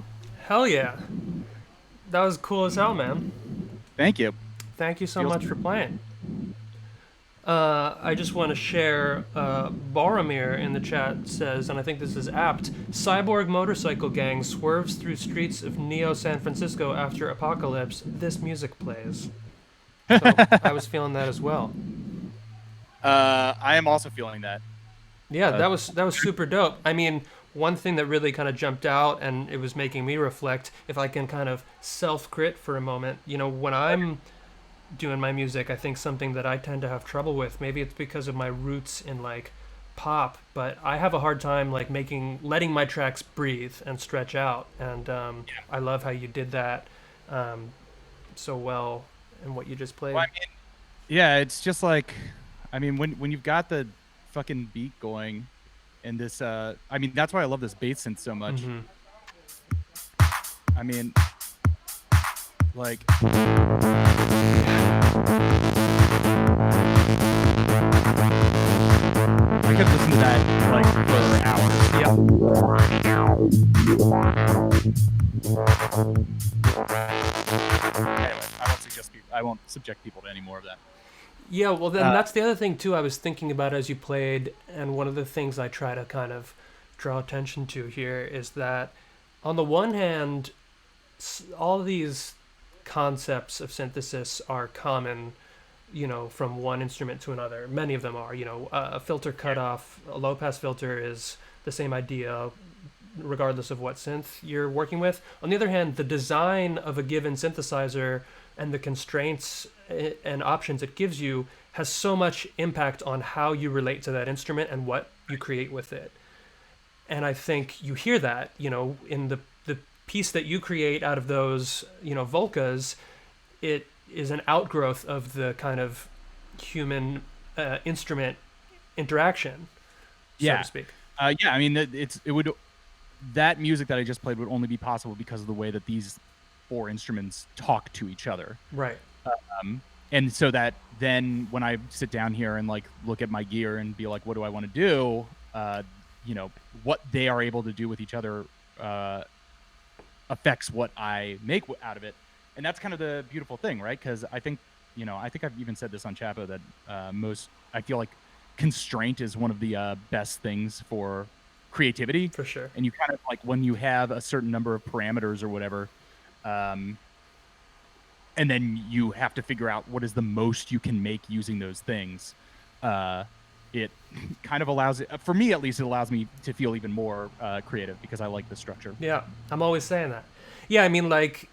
S1: Hell yeah. That was cool as hell, man.
S2: Thank you.
S1: Thank you so
S2: Feels-
S1: much for playing. I just want to share, Boromir in the chat says, and I think this is apt, cyborg motorcycle gang swerves through streets of Neo San Francisco after apocalypse. This music plays. So I was feeling that as well.
S2: I am also feeling that.
S1: Yeah, that was super dope. I mean, one thing that really kind of jumped out and it was making me reflect, if I can kind of self-crit for a moment, you know, when I'm doing my music, I think something that I tend to have trouble with, maybe it's because of my roots in like pop, but I have a hard time like letting my tracks breathe and stretch out. And I love how you did that so well in what you just played.
S2: Well, I mean, yeah, it's just like, I mean, when you've got the fucking beat going and this, I mean, that's why I love this bass synth so much.
S1: Mm-hmm.
S2: I mean, like, could listen to that like for hours. Anyway, I won't subject people to any more of that.
S1: Yeah, well, then that's the other thing too. I was thinking about as you played, and one of the things I try to kind of draw attention to here is that, on the one hand, all these concepts of synthesis are common, from one instrument to another. Many of them are. A filter cutoff, a low-pass filter is the same idea, regardless of what synth you're working with. On the other hand, the design of a given synthesizer and the constraints and options it gives you has so much impact on how you relate to that instrument and what you create with it. And I think you hear that, in the piece that you create out of those, Volcas. It is an outgrowth of the kind of human instrument interaction, so to speak.
S2: I mean, that music that I just played would only be possible because of the way that these four instruments talk to each other.
S1: Right.
S2: And so that then when I sit down here and like look at my gear and be like, what do I want to do? What they are able to do with each other affects what I make out of it. And that's kind of the beautiful thing, right? Because I think I've even said this on Chapo that I feel like constraint is one of the best things for creativity.
S1: For sure.
S2: And you kind of like when you have a certain number of parameters or whatever, and then you have to figure out what is the most you can make using those things. It kind of allows it, for me at least, it allows me to feel even more creative because I like the structure.
S1: Yeah, I'm always saying that. Yeah, I mean, like,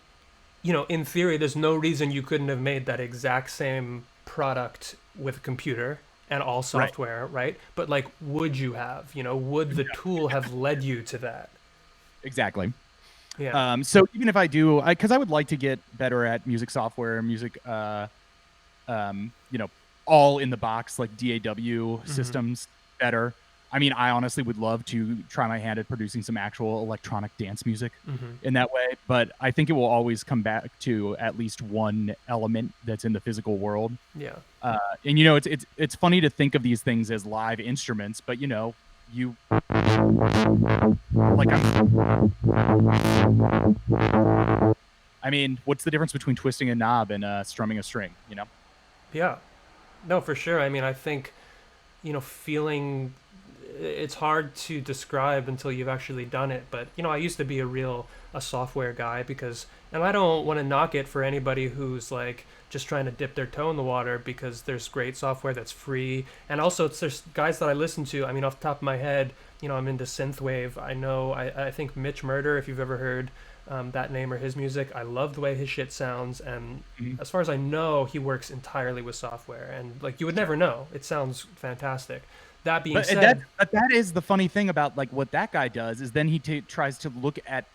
S1: in theory, there's no reason you couldn't have made that exact same product with a computer and all software, right? But, like, would you have? Would the tool have led you to that?
S2: Exactly.
S1: Yeah.
S2: So even if I do, because I would like to get better at music software, music, all in the box, like DAW systems better. I mean, I honestly would love to try my hand at producing some actual electronic dance music in that way, but I think it will always come back to at least one element that's in the physical world.
S1: Yeah.
S2: And it's funny to think of these things as live instruments, but you like I mean, what's the difference between twisting a knob and strumming a string?
S1: Yeah. No, for sure. I mean, I think, feeling, it's hard to describe until you've actually done it. But, I used to be a software guy and I don't want to knock it for anybody who's like just trying to dip their toe in the water, because there's great software that's free. And also there's guys that I listen to. I mean, off the top of my head, I'm into synthwave. I think Mitch Murder, if you've ever heard that name or his music, I love the way his shit sounds, and as far as I know, he works entirely with software, and like you would never know. It sounds fantastic. That being said,
S2: that is the funny thing about like what that guy does is then he tries to look at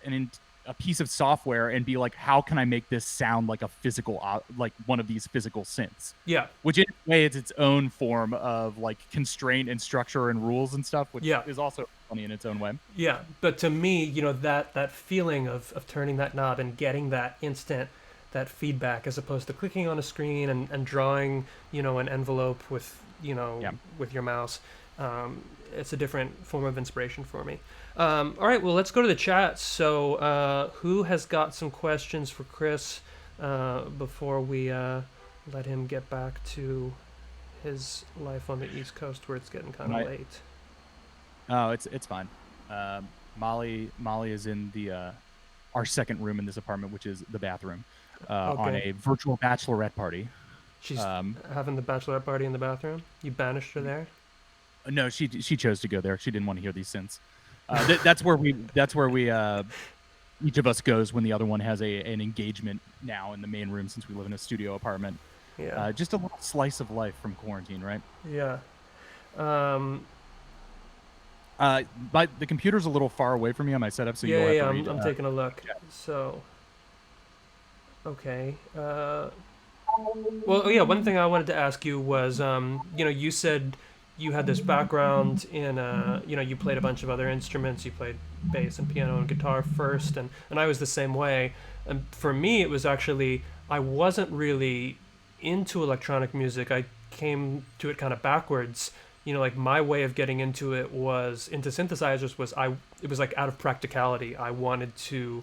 S2: a piece of software and be like, how can I make this sound like a physical, like one of these physical synths?
S1: Yeah.
S2: Which in a way is its own form of like constraint and structure and rules and stuff, which is also funny in its own way.
S1: Yeah. But to me, that feeling of turning that knob and getting that instant, that feedback, as opposed to clicking on a screen and drawing, an envelope with, with your mouse. It's a different form of inspiration for me. All right, well, let's go to the chat. So who has got some questions for Chris before we let him get back to his life on the East Coast where it's getting kind of late?
S2: Oh, it's fine. Molly is in our second room in this apartment, which is the bathroom, on a virtual bachelorette party.
S1: She's having the bachelorette party in the bathroom? You banished her there?
S2: No, she chose to go there. She didn't want to hear these synths. That's where we each of us goes when the other one has an engagement now in the main room, since we live in a studio apartment.
S1: Yeah.
S2: Just a little slice of life from quarantine, right?
S1: Yeah.
S2: But the computer's a little far away from me on my setup, so you'll have to read.
S1: I'm taking a look. Yeah. So, okay. Well, yeah. One thing I wanted to ask you was, you said you had this background in, you played a bunch of other instruments. You played bass and piano and guitar first, and I was the same way. And for me, it was actually, I wasn't really into electronic music. I came to it kind of backwards. like my way of getting into it was into synthesizers was it was like out of practicality. I wanted to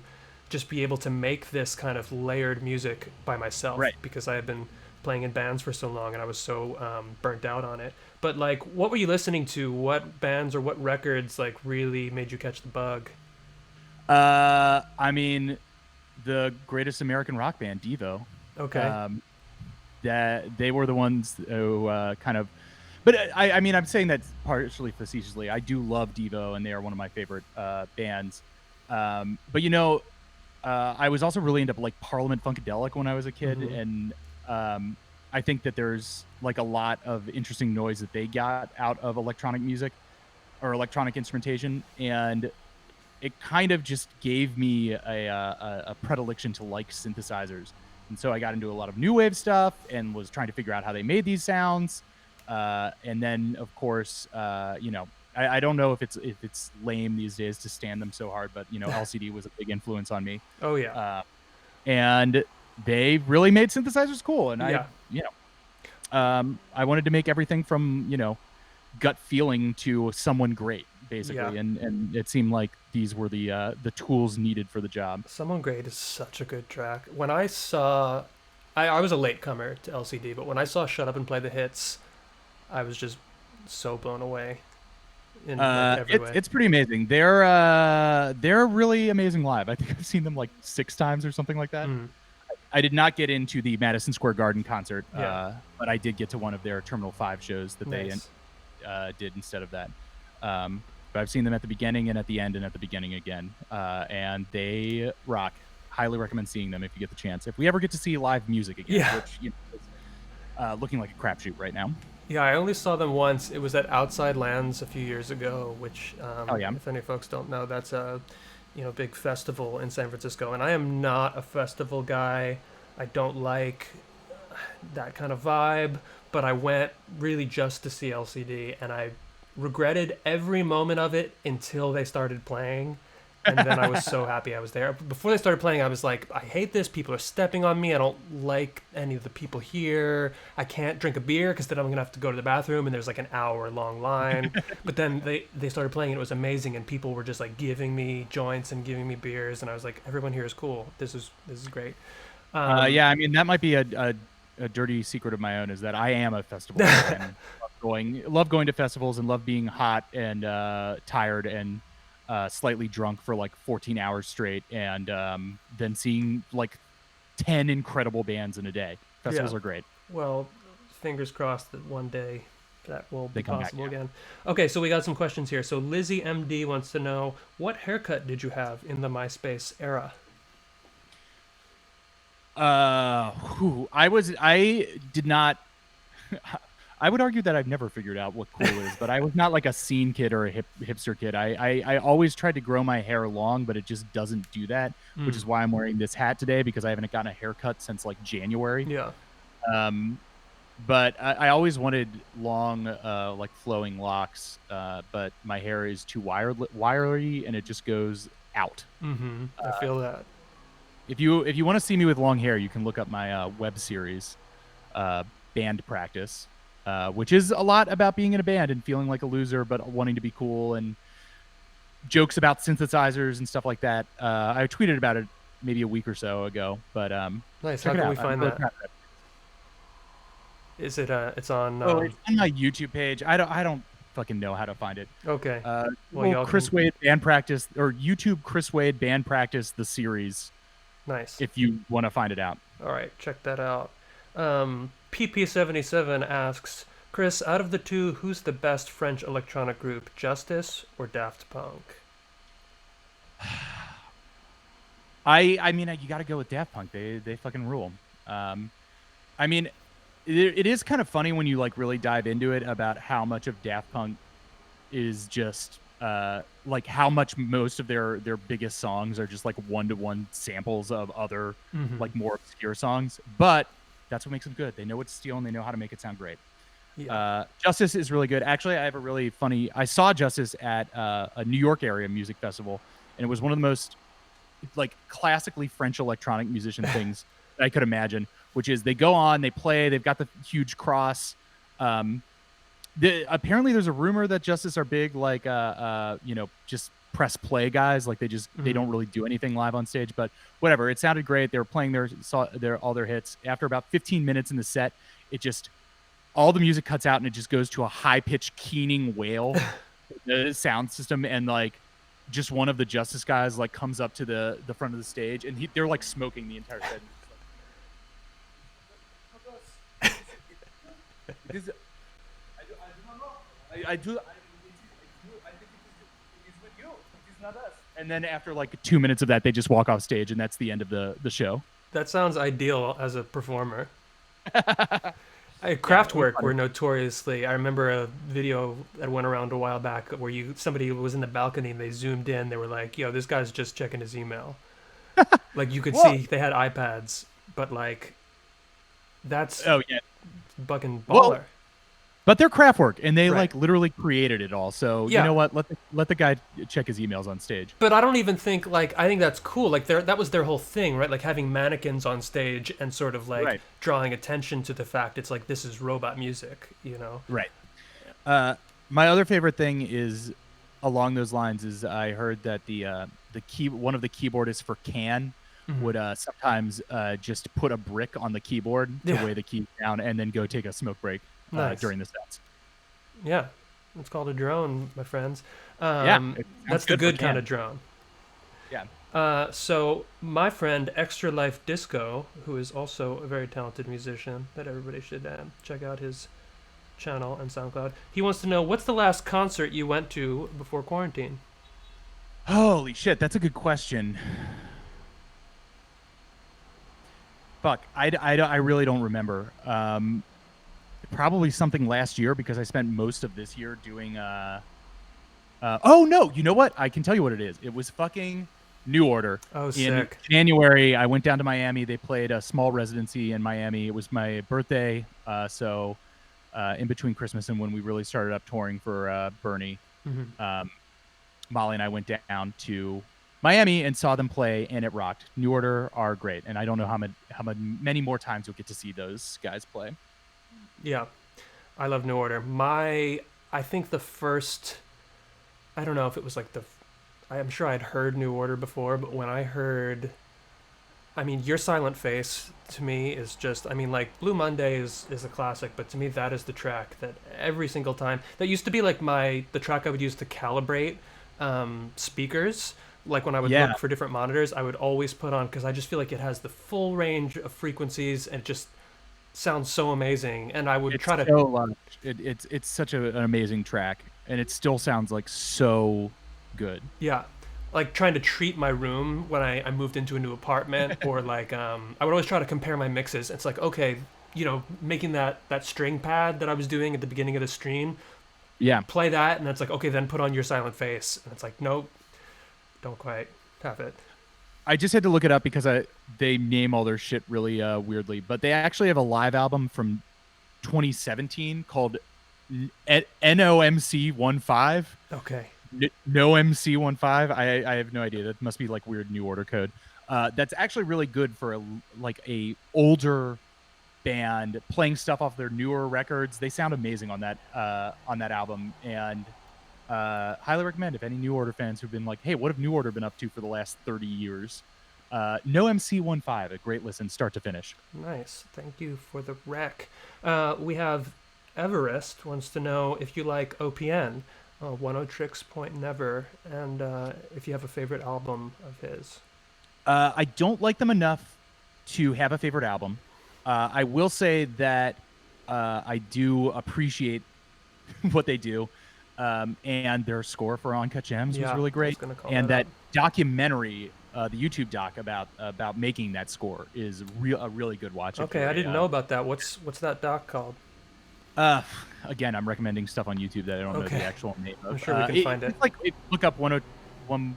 S1: just be able to make this kind of layered music by myself
S2: Right.
S1: because I had been playing in bands for so long and I was so burnt out on it. But like, what were you listening to? What bands or what records like really made you catch the bug?
S2: I mean, the greatest American rock band, Devo.
S1: Okay.
S2: Um, that they were the ones who kind of. But I mean, I'm saying that partially facetiously. I do love Devo, and they are one of my favorite bands. But I was also really into like Parliament Funkadelic when I was a kid,
S1: Mm-hmm.
S2: and I think that there's like a lot of interesting noise that they got out of electronic music or electronic instrumentation, and it kind of just gave me a predilection to like synthesizers. And so I got into a lot of new wave stuff and was trying to figure out how they made these sounds. And then, of course, I don't know if it's lame these days to stand them so hard, but LCD was a big influence on me.
S1: Oh yeah.
S2: And they really made synthesizers cool. And
S1: Yeah.
S2: I wanted to make everything from gut feeling to someone great, basically,
S1: Yeah.
S2: and it seemed like these were the tools needed for the job.
S1: Someone Great is such a good track. When I saw, I was a latecomer to LCD, but when I saw Shut Up and Play the Hits, I was just so blown away in like every way.
S2: It's pretty amazing. They're really amazing live. I think I've seen them like 6 times or something like that.
S1: Mm.
S2: I did not get into the Madison Square Garden concert,
S1: Yeah.
S2: but I did get to one of their Terminal 5 shows that
S1: Nice.
S2: they did instead of that. But I've seen them at the beginning and at the end and at the beginning again, and they rock. Highly recommend seeing them if you get the chance. If we ever get to see live music again,
S1: Yeah.
S2: which is looking like a crapshoot right now.
S1: Yeah, I only saw them once. It was at Outside Lands a few years ago, which,
S2: Oh yeah,
S1: if any folks don't know, that's a big festival in San Francisco. And I am not a festival guy. I don't like that kind of vibe. But I went really just to see LCD, and I regretted every moment of it until they started playing. And then I was so happy I was there. Before they started playing, I was like, I hate this. People are stepping on me. I don't like any of the people here. I can't drink a beer because then I'm going to have to go to the bathroom and there's like an hour-long line. But then they started playing and it was amazing and people were just like giving me joints and giving me beers. And I was like, everyone here is cool. This is great.
S2: yeah. I mean, that might be a dirty secret of my own, is that I am a festival fan. Love going to festivals and love being hot and tired and slightly drunk for like 14 hours straight, and then seeing like 10 incredible bands in a day. Festivals
S1: Yeah.
S2: are great.
S1: Well, fingers crossed that one day that will be
S2: They come back,
S1: possible
S2: yeah.
S1: again. Okay, so we got some questions here. So Lizzie MD wants to know, what haircut did you have in the MySpace era?
S2: I did not. I would argue that I've never figured out what cool is, but I was not like a scene kid or a hipster kid. I always tried to grow my hair long, but it just doesn't do that, which is why I'm wearing this hat today, because I haven't gotten a haircut since like January.
S1: Yeah.
S2: But I always wanted long, like flowing locks, but my hair is too wiry and it just goes out.
S1: Mm-hmm. I feel that.
S2: If you want to see me with long hair, you can look up my web series, Band Practice, which is a lot about being in a band and feeling like a loser but wanting to be cool, and jokes about synthesizers and stuff like that. I tweeted about it maybe a week or so ago, but
S1: Nice.
S2: check
S1: How
S2: it
S1: can
S2: out.
S1: we find
S2: I'm really
S1: that?
S2: proud of it.
S1: Is it? It's on.
S2: It's on my YouTube page. I don't fucking know how to find it.
S1: Okay.
S2: Well, Chris Wade Band Practice, or YouTube Chris Wade Band Practice, the series,
S1: Nice.
S2: if you want to find it out.
S1: All right, check that out. PP77 asks, Chris, out of the two, who's the best French electronic group, Justice or Daft Punk?
S2: I mean, you got to go with Daft Punk. They fucking rule. I mean, it is kind of funny when you like really dive into it about how much of Daft Punk is just like how much most of their biggest songs are just like one-to-one samples of other like more obscure songs, but that's what makes them good. They know what to steal and they know how to make it sound great.
S1: Yeah.
S2: Justice is really good. Actually, I have a really funny. I saw Justice at a New York area music festival, and it was one of the most like classically French electronic musician things that I could imagine. Which is they go on, they play, they've got the huge cross, Apparently there's a rumor that Justice are big, like just press play guys. Like they don't really do anything live on stage, but whatever. It sounded great. They were playing all their hits. After about 15 minutes in the set, it just all the music cuts out and it just goes to a high pitched keening wail, the sound system, and like just one of the Justice guys like comes up to the front of the stage and they're like smoking the entire set. Because I think it's with you. It's not us. And then after like 2 minutes of that, they just walk off stage, and that's the end of the show.
S1: That sounds ideal as a performer. Kraftwerk were notoriously. I remember a video that went around a while back where somebody was in the balcony and they zoomed in. They were like, "Yo, this guy's just checking his email." Like you could see they had iPads, but like that's fucking baller.
S2: Well, but they're Kraftwerk, and they like literally created it all. So you know what? Let the guy check his emails on stage.
S1: But I don't even think I think that's cool. Like that was their whole thing, right? Like having mannequins on stage and sort of like drawing attention to the fact it's like this is robot music, you know?
S2: Right. My other favorite thing is along those lines is I heard that one of the keyboardists for Can would sometimes just put a brick on the keyboard to weigh the keys down and then go take a smoke break. During the sets.
S1: Yeah, it's called a drone, my friends. That's the good kind of drone.
S2: Yeah.
S1: So my friend Extra Life Disco, who is also a very talented musician that everybody should check out his channel and SoundCloud. He wants to know, what's the last concert you went to before quarantine?
S2: Holy shit, that's a good question. Fuck, I really don't remember. Probably something last year because I spent most of this year doing oh no, you know what? I can tell you what it is. It was fucking New Order.
S1: Oh, sick.
S2: In January, I went down to Miami. They played a small residency in Miami. It was my birthday, so in between Christmas and when we really started up touring for Bernie, Molly and I went down to Miami and saw them play, and it rocked. New Order are great, and I don't know how many more times you'll get to see those guys play.
S1: Yeah, I love New Order. I think the first, I don't know if it was like I'm sure I'd heard New Order before, but when I heard, Your Silent Face to me is just, like Blue Monday is a classic, but to me that is the track that every single time, that used to be like the track I would use to calibrate speakers. Like when I would look for different monitors, I would always put on, because I just feel like it has the full range of frequencies and just sounds so amazing. And I would try to
S2: it's such an amazing track, and it still sounds like so good.
S1: Yeah, like trying to treat my room when I moved into a new apartment, or like I would always try to compare my mixes. It's like, okay, making that string pad that I was doing at the beginning of the stream, play that, and it's like, okay, then put on Your Silent Face, and it's like, nope, don't quite have it.
S2: I just had to look it up because they name all their shit really weirdly, but they actually have a live album from 2017 called NOMC15.
S1: Okay.
S2: NOMC15. I have no idea. That must be like weird New Order code. That's actually really good for a older band playing stuff off their newer records. They sound amazing on that album, and highly recommend if any New Order fans who've been like, hey, what have New Order been up to for the last 30 years? NOMC15, a great listen, start to finish.
S1: Nice. Thank you for the rec. We have Everest wants to know if you like OPN, One O Tricks Point Never, and if you have a favorite album of his.
S2: I don't like them enough to have a favorite album. I will say that I do appreciate what they do. And their score for Uncut Gems was really great. And that documentary, the YouTube doc about making that score is a really good watch.
S1: Okay, I didn't know about that. What's that doc called?
S2: Again, I'm recommending stuff on YouTube that I don't know the actual name of.
S1: I'm sure we can find it.
S2: It's like look up 101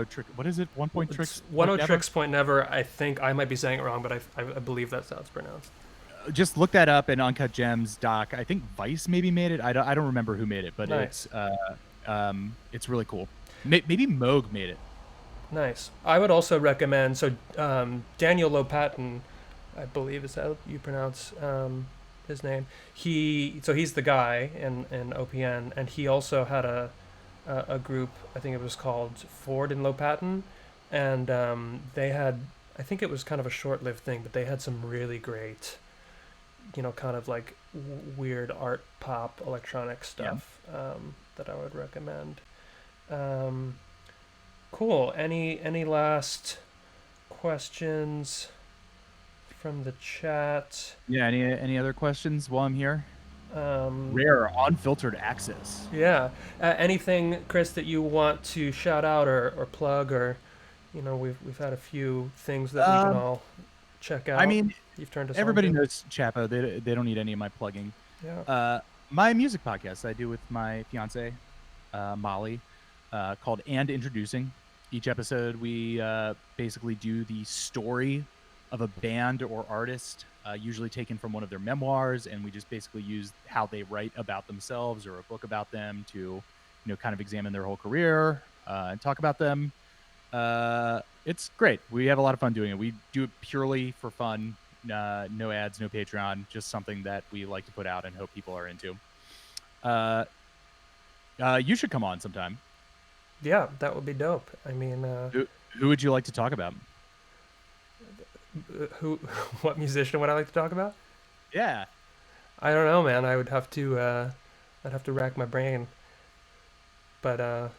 S2: trick. What is it? 1 point tricks.
S1: 1 Tricks Point Never. I think I might be saying it wrong, but I believe that's how it's pronounced.
S2: Just look that up in Uncut Gems doc. I think Vice maybe made it. I don't remember who made it, but
S1: nice.
S2: It's really cool. Maybe Moog made it.
S1: Nice. I would also recommend Daniel Lopatin, I believe is how you pronounce his name. He's the guy in OPN, and he also had a group. I think it was called Ford and Lopatin, and they had. I think it was kind of a short-lived thing, but they had some really great, kind of like weird art pop electronic stuff that I would recommend. Cool. Any last questions from the chat?
S2: Yeah. Any other questions while I'm here?
S1: Um,
S2: Rare unfiltered access.
S1: yeah. Anything, Chris, that you want to shout out or plug, or we've had a few things that we can all check out.
S2: I mean,
S1: You've turned us
S2: everybody
S1: on to.
S2: knows Chapo. They don't need any of my plugging.
S1: Yeah.
S2: My music podcast I do with my fiance, Molly, called And Introducing. Each episode, we basically do the story of a band or artist, usually taken from one of their memoirs, and we just basically use how they write about themselves or a book about them to, kind of examine their whole career and talk about them. It's great. We have a lot of fun doing it. We do it purely for fun. No ads, no Patreon, just something that we like to put out and hope people are into. You should come on sometime.
S1: Yeah, that would be dope. I mean,
S2: Who would you like to talk about?
S1: who, what musician would I like to talk about?
S2: Yeah.
S1: I don't know, man. I would have to, I'd have to rack my brain. But
S2: Well,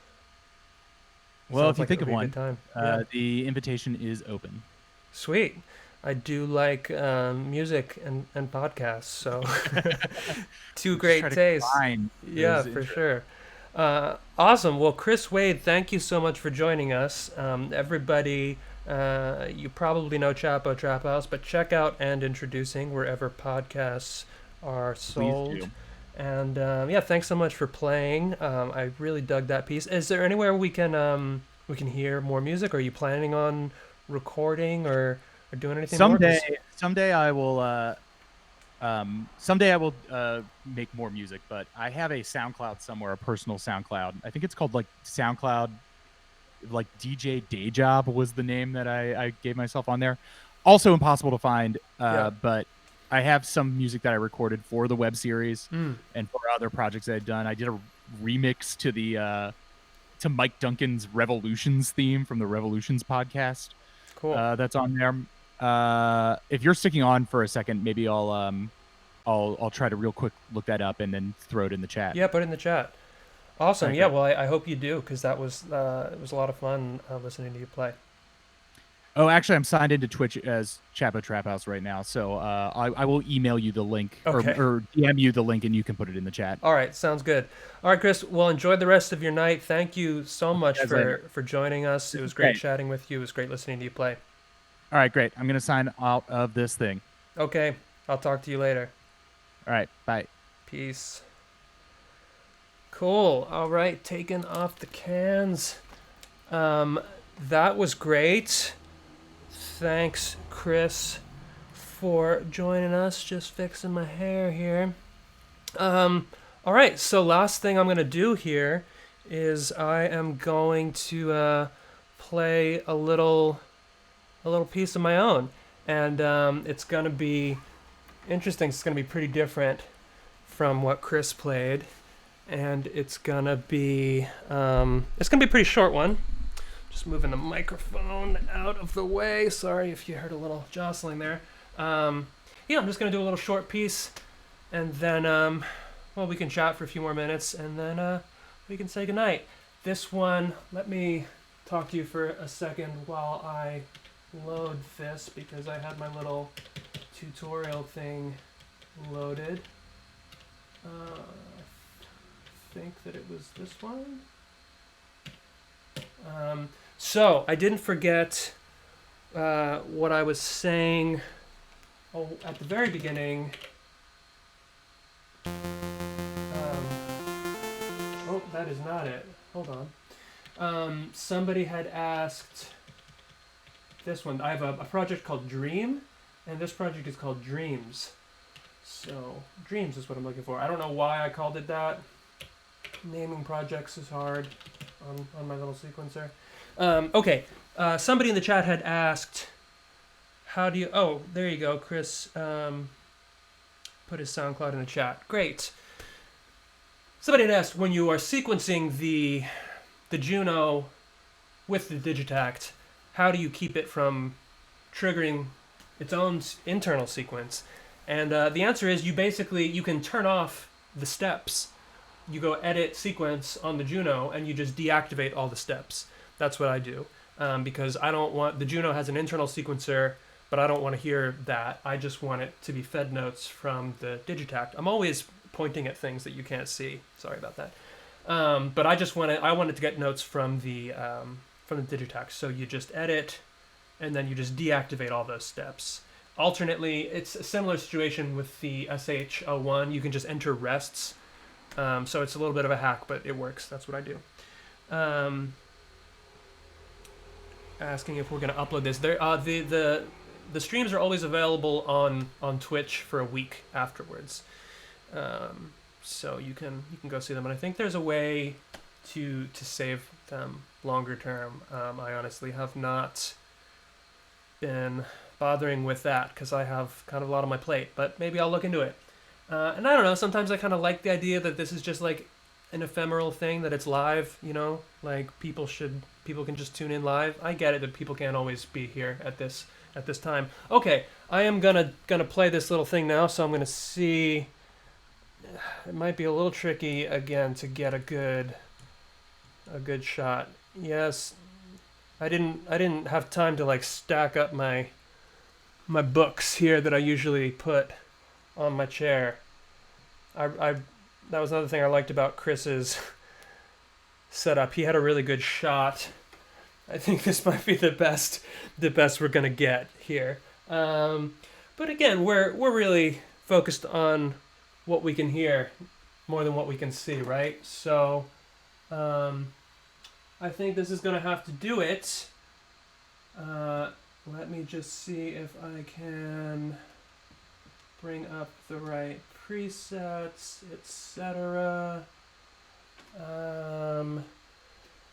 S2: if
S1: sounds
S2: you
S1: like it
S2: think
S1: would
S2: of
S1: be a
S2: one,
S1: good time. Yeah.
S2: the invitation is open.
S1: Sweet. I do like music and podcasts, so two great tastes. Yeah, for sure. Awesome. Well, Chris Wade, thank you so much for joining us. Everybody, you probably know Chapo Trap House, but check out And Introducing wherever podcasts are sold.
S2: Please do.
S1: And yeah, thanks so much for playing. I really dug that piece. Is there anywhere we can hear more music? Are you planning on recording or doing anything more?
S2: Someday I will. Someday I will make more music, but I have a SoundCloud somewhere, a personal SoundCloud. I think it's called like SoundCloud, like DJ Day Job was the name that I gave myself on there. Also impossible to find, but I have some music that I recorded for the web series and for other projects that I've done. I did a remix to the to Mike Duncan's Revolutions theme from the Revolutions podcast.
S1: Cool.
S2: That's on there. If you're sticking on for a second, maybe I'll try to real quick look that up and then throw it in the chat.
S1: Yeah, put it in the chat. Awesome.
S2: Okay.
S1: Yeah, well, I hope you do, because that was it was a lot of fun listening to you play.
S2: Oh, actually, I'm signed into Twitch as Chapo Trap House right now, so I will email you the link
S1: Okay.
S2: or DM you the link, and you can put it in the chat.
S1: All right, sounds good. All right, Chris. Well, enjoy the rest of your night. Thank you so much for joining us. It was great chatting with you. It was great listening to you play.
S2: All right, great. I'm gonna sign out of this thing.
S1: Okay, I'll talk to you later.
S2: All right, bye.
S1: Peace. Cool. All right, taking off the cans. That was great. Thanks, Chris, for joining us. Just fixing my hair here. All right, so last thing I'm gonna do here is I am going to play a little piece of my own, and it's gonna be interesting. It's gonna be pretty different from what Chris played, and it's gonna be a pretty short one. Just moving the microphone out of the way. Sorry if you heard a little jostling there. Yeah, I'm just gonna do a little short piece, and then well, we can chat for a few more minutes, and then we can say goodnight. This one, let me talk to you for a second while I load this, because I had my little tutorial thing loaded. I think that it was this one. So I didn't forget what I was saying at the very beginning. Oh, that is not it. Hold on. Somebody had asked this one. I have a project called Dream, and this project is called Dreams. So Dreams is what I'm looking for. I don't know why I called it that. Naming projects is hard on my little sequencer. Okay. Somebody in the chat had asked, how do you... Oh, there you go, Chris. put his SoundCloud in the chat. Great. Somebody had asked, when you are sequencing the Juno with the Digitact, how do you keep it from triggering its own internal sequence? And the answer is you can turn off the steps. You go edit sequence on the Juno and you just deactivate all the steps. That's what I do, because I don't want, the Juno has an internal sequencer, but I don't want to hear that. I just want it to be fed notes from the Digitact. I'm always pointing at things that you can't see. Sorry about that. But I want it to get notes from the Digitact. So you just edit, and then you just deactivate all those steps. Alternately, it's a similar situation with the SH01. You can just enter rests. So it's a little bit of a hack, but it works. That's what I do. Asking if we're going to upload this. The streams are always available on Twitch for a week afterwards. So you can go see them. And I think there's a way to save them longer term. I honestly have not been bothering with that because I have kind of a lot on my plate, but maybe I'll look into it. And I don't know, sometimes I kind of like the idea that this is just like an ephemeral thing, that it's live, you know, like people can just tune in live. I get it that people can't always be here at this time. Okay, I am gonna play this little thing now, so I'm gonna see. It might be a little tricky again to get a good shot. Yes, I didn't have time to like stack up my books here that I usually put on my chair. That was another thing I liked about Chris's setup. He had a really good shot. I think this might be the best we're gonna get here. But again, we're really focused on what we can hear more than what we can see, right? So I think this is gonna have to do it. Let me just see if I can bring up the right presets, etc.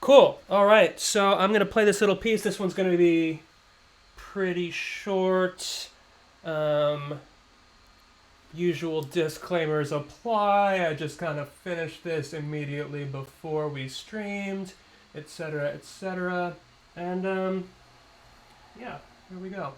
S1: Cool. All right. So I'm going to play this little piece. This one's going to be pretty short. Usual disclaimers apply. I just kind of finished this immediately before we streamed, etc., etc. And yeah, here we go.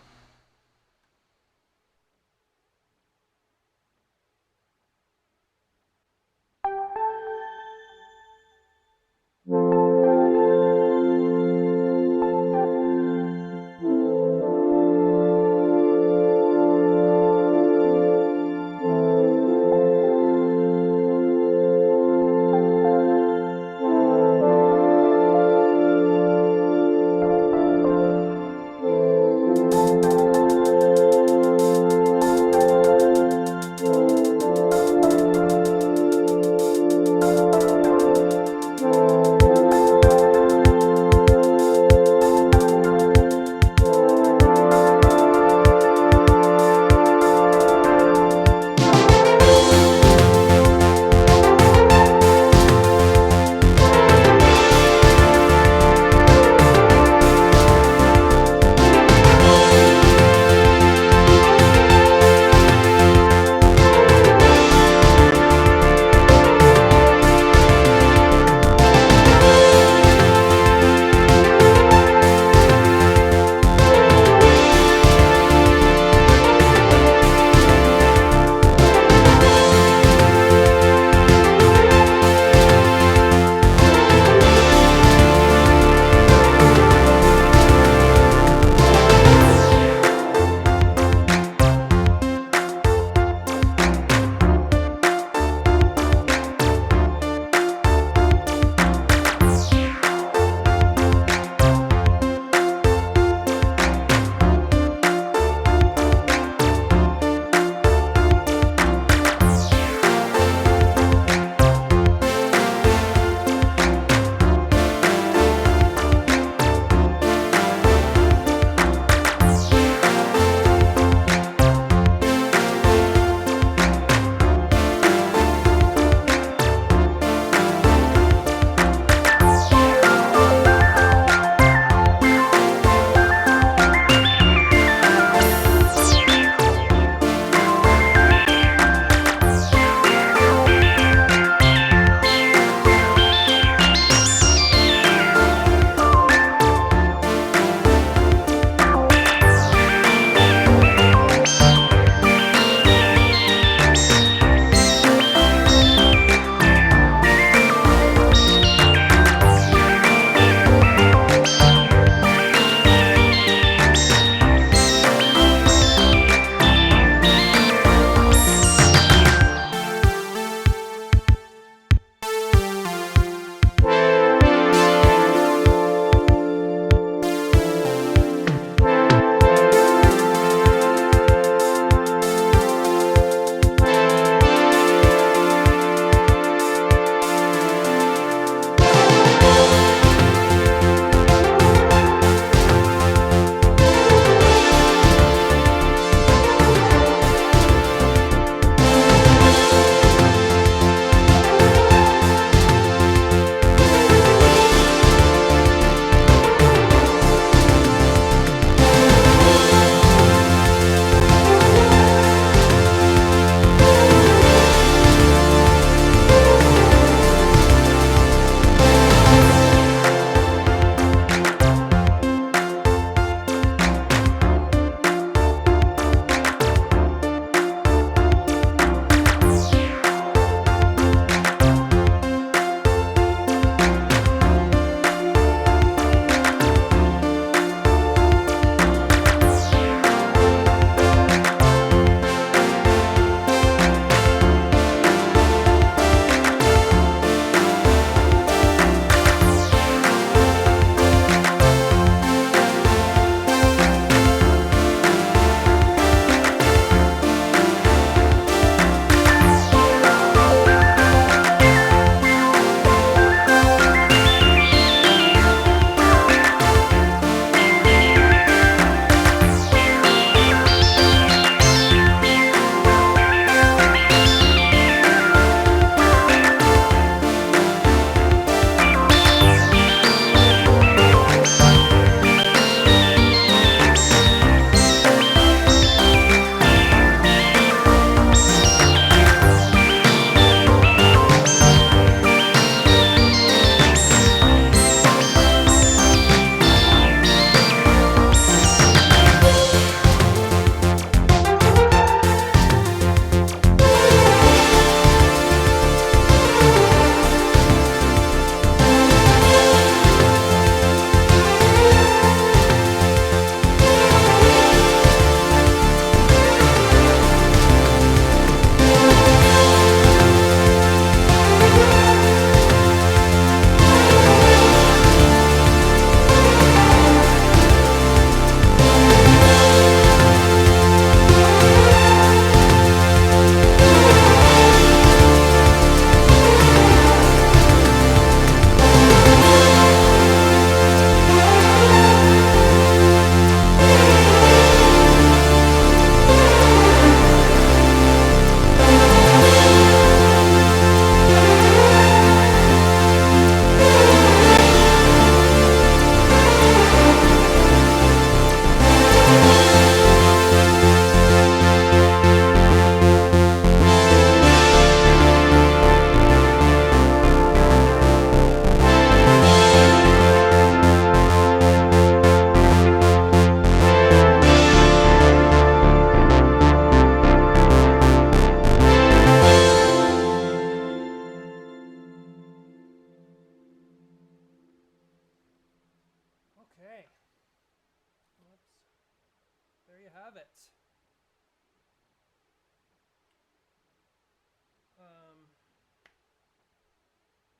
S1: have it.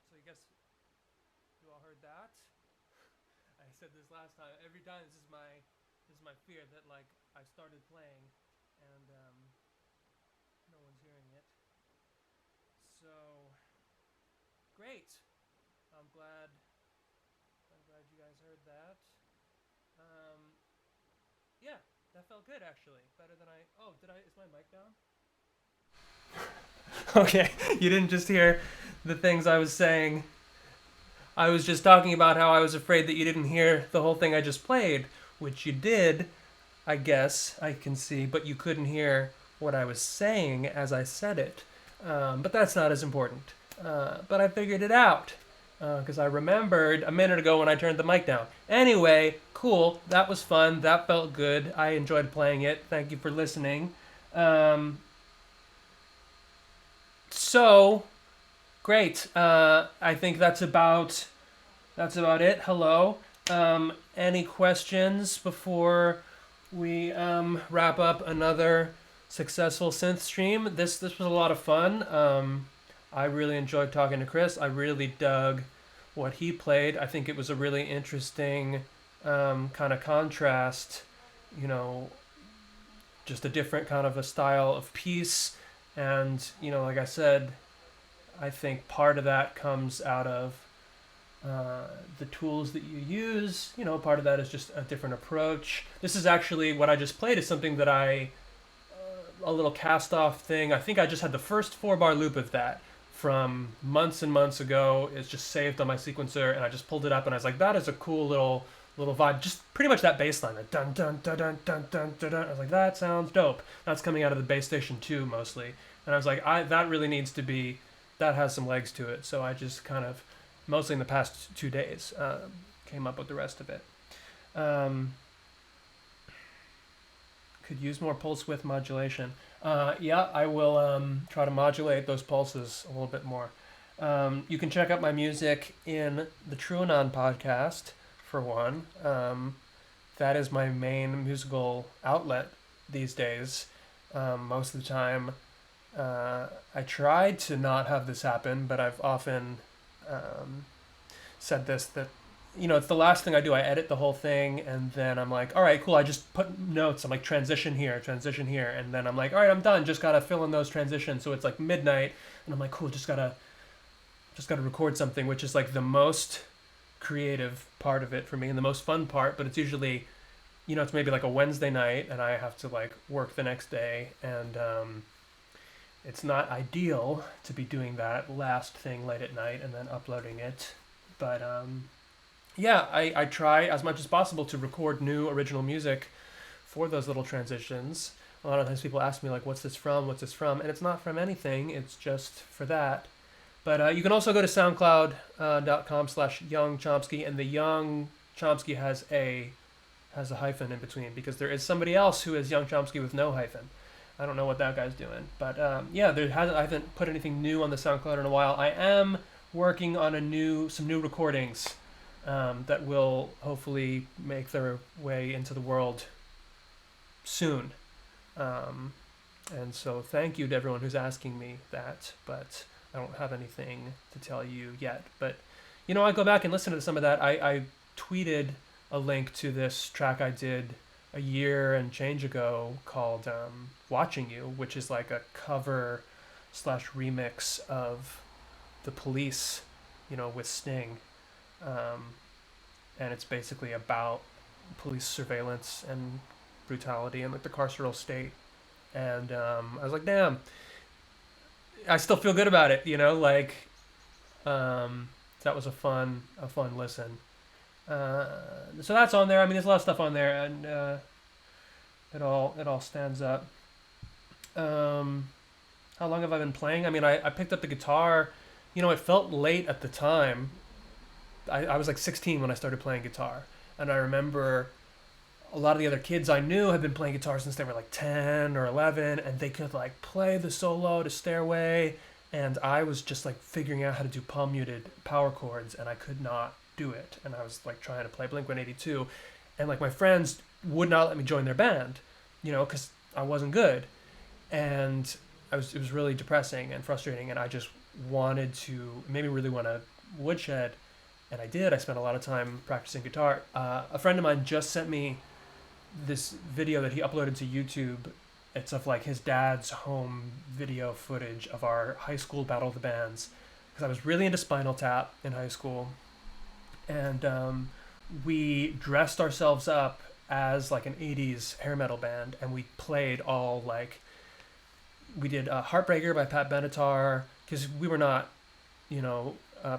S1: So you guess you all heard that? I said this last time. Every time this is my fear that like I started playing and no one's hearing it. So great. I'm glad you guys heard that. Yeah, that felt good actually. Better than is my mic down? Okay, you didn't just hear the things I was saying. I was just talking about how I was afraid that you didn't hear the whole thing I just played, which you did, I guess, I can see, but you couldn't hear what I was saying as I said it. But that's not as important. But I figured it out, because I remembered a minute ago when I turned the mic down. Anyway, cool, that was fun, that felt good, I enjoyed playing it, thank you for listening. So, great. I think that's about it. Hello. Any questions before we wrap up another successful synth stream? This was a lot of fun. I really enjoyed talking to Chris. I really dug what he played. I think it was a really interesting kind of contrast. You know, just a different kind of a style of piece. And, you know, like I said, I think part of that comes out of the tools that you use. You know, part of that is just a different approach. This is actually, what I just played is something that a little cast-off thing. I think I just had the first 4-bar loop of that from months and months ago. It's just saved on my sequencer, and I just pulled it up, and I was like, that is a cool little vibe. Just pretty much that bass line, that dun dun dun dun dun dun dun dun. I was like, that sounds dope. That's coming out of the bass station 2 mostly. And I was like, that really needs to be, that has some legs to it. So I just kind of, mostly in the past 2 days, came up with the rest of it. Could use more pulse width modulation. Yeah, I will try to modulate those pulses a little bit more. You can check out my music in the TrueAnon podcast, for one. That is my main musical outlet these days. Most of the time, I tried to not have this happen, but I've often said this, that, you know, it's the last thing I do. I edit the whole thing, and then I'm like, all right, cool. I just put notes. I'm like, transition here, and then I'm like, all right, I'm done. Just gotta fill in those transitions. So it's like midnight, and I'm like, cool. Just gotta record something, which is like the most creative part of it for me and the most fun part. But it's usually, you know, it's maybe like a Wednesday night, and I have to like work the next day, and it's not ideal to be doing that last thing late at night and then uploading it. But yeah, I try as much as possible to record new original music for those little transitions. A lot of times people ask me, like, what's this from? And it's not from anything. It's just for that. But you can also go to soundcloud.com/YoungChomsky, and the Young Chomsky has a hyphen in between, because there is somebody else who is Young Chomsky with no hyphen. I don't know what that guy's doing. But yeah, I haven't put anything new on the SoundCloud in a while. I am working on some new recordings that will hopefully make their way into the world soon. And so thank you to everyone who's asking me that, but I don't have anything to tell you yet. But, you know, I go back and listen to some of that. I tweeted a link to this track I did a year and change ago called Watching You, which is like a cover / remix of The Police, you know, with Sting. And it's basically about police surveillance and brutality and like the carceral state. And I was like, damn, I still feel good about it, you know, like that was a fun listen. So that's on there. I mean, there's a lot of stuff on there, and it all stands up. How long have I been playing? I mean, I picked up the guitar. You know, it felt late at the time. I was like 16 when I started playing guitar, and I remember a lot of the other kids I knew had been playing guitar since they were like 10 or 11, and they could like play the solo to Stairway, and I was just like figuring out how to do palm muted power chords, and I could not do it. And I was like trying to play Blink-182, and like my friends would not let me join their band because I wasn't good, and it was really depressing and frustrating, and I just wanted to, it made me really want to woodshed, and I did. I spent a lot of time practicing guitar. A friend of mine just sent me this video that he uploaded to YouTube. It's of like his dad's home video footage of our high school Battle of the Bands, because I was really into Spinal Tap in high school, and we dressed ourselves up as like an 80s hair metal band, and we played all like, we did Heartbreaker by Pat Benatar, because we were not,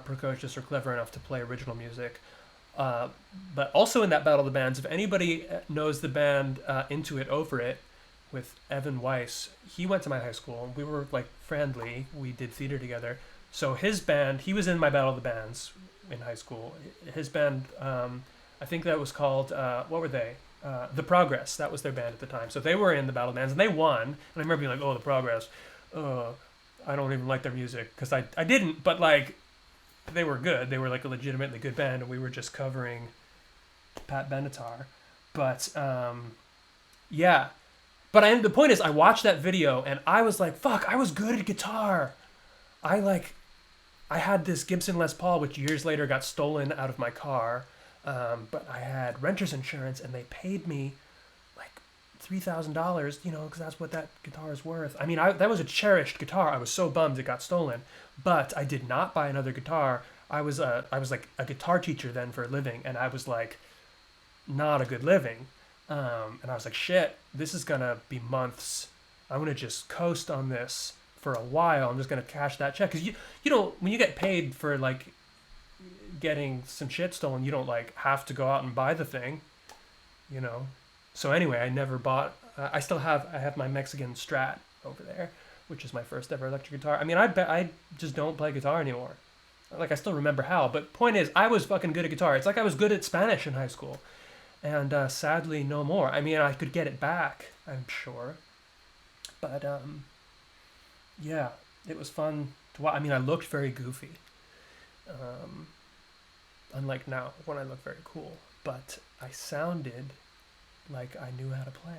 S1: precocious or clever enough to play original music. But also in that Battle of the Bands, if anybody knows the band Into It Over It with Evan Weiss, he went to my high school. We were like friendly. We did theater together. So his band, he was in my Battle of the Bands in high school. His band, I think that was called, what were they? The Progress. That was their band at the time. So they were in the Battle of the Bands, and they won. And I remember being like, oh, The Progress. I don't even like their music, because I didn't, but like, they were good. They were like a legitimately good band, and we were just covering Pat Benatar. But yeah. But the point is, I watched that video and I was like, fuck, I was good at guitar. I had this Gibson Les Paul, which years later got stolen out of my car. But I had renter's insurance, and they paid me like $3,000, because that's what that guitar is worth. I mean, that was a cherished guitar. I was so bummed it got stolen, but I did not buy another guitar. I was like a guitar teacher then for a living, and I was like, not a good living. And I was like, shit, this is gonna be months. I'm gonna just coast on this for a while. I'm just gonna cash that check, because you don't, when you get paid for like getting some shit stolen, you don't like have to go out and buy the thing, So anyway, I never bought. I have my Mexican Strat over there, which is my first ever electric guitar. I mean, I just don't play guitar anymore. Like, I still remember how, but point is, I was fucking good at guitar. It's like I was good at Spanish in high school, and sadly, no more. I mean, I could get it back, I'm sure, but yeah, it was fun to watch. I mean, I looked very goofy, unlike now when I look very cool, but I sounded like I knew how to play.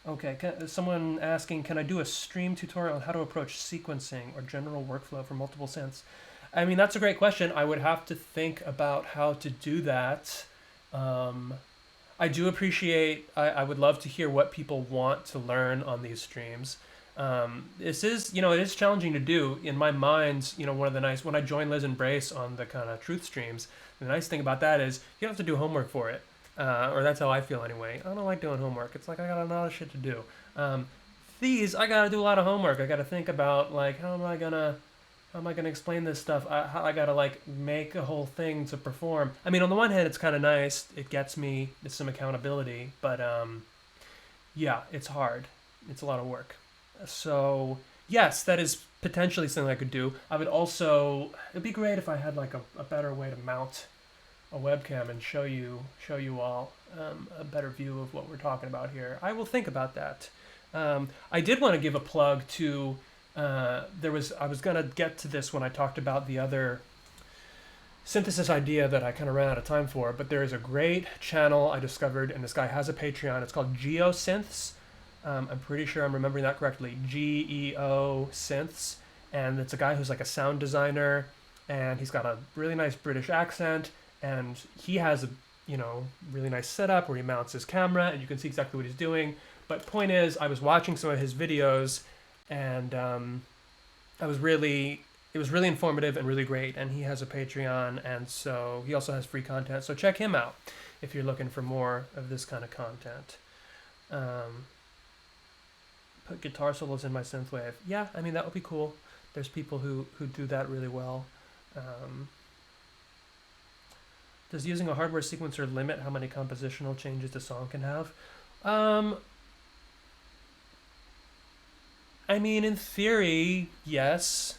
S1: Okay, someone asking, can I do a stream tutorial on how to approach sequencing or general workflow for multiple synths? I mean, that's a great question. I would have to think about how to do that. I do appreciate, I would love to hear what people want to learn on these streams. This is, it is challenging to do. In my mind, one of the nice, when I joined Liz and Brace on the kind of truth streams, the nice thing about that is you don't have to do homework for it. Or that's how I feel anyway. I don't like doing homework. It's like I got a lot of shit to do. I gotta do a lot of homework. I gotta think about like how am I gonna explain this stuff? I gotta like make a whole thing to perform. I mean, on the one hand, it's kind of nice. It gets me some accountability, but yeah, it's hard. It's a lot of work. So yes, that is potentially something I could do. I would also. It'd be great if I had like a better way to mount a webcam and show you all a better view of what we're talking about here. I will think about that. I did want to give a plug to I was gonna get to this when I talked about the other synthesis idea that I kind of ran out of time for, but there is a great channel I discovered, and this guy has a Patreon. It's called GeoSynths. I'm pretty sure I'm remembering that correctly. GEO Synths, and it's a guy who's like a sound designer, and he's got a really nice British accent. And he has a, really nice setup where he mounts his camera and you can see exactly what he's doing. But point is, I was watching some of his videos, and it was really informative and really great. And he has a Patreon, and so he also has free content. So check him out if you're looking for more of this kind of content. Put guitar solos in my synthwave. Yeah, I mean, that would be cool. There's people who do that really well. Does using a hardware sequencer limit how many compositional changes the song can have? I mean, in theory, yes.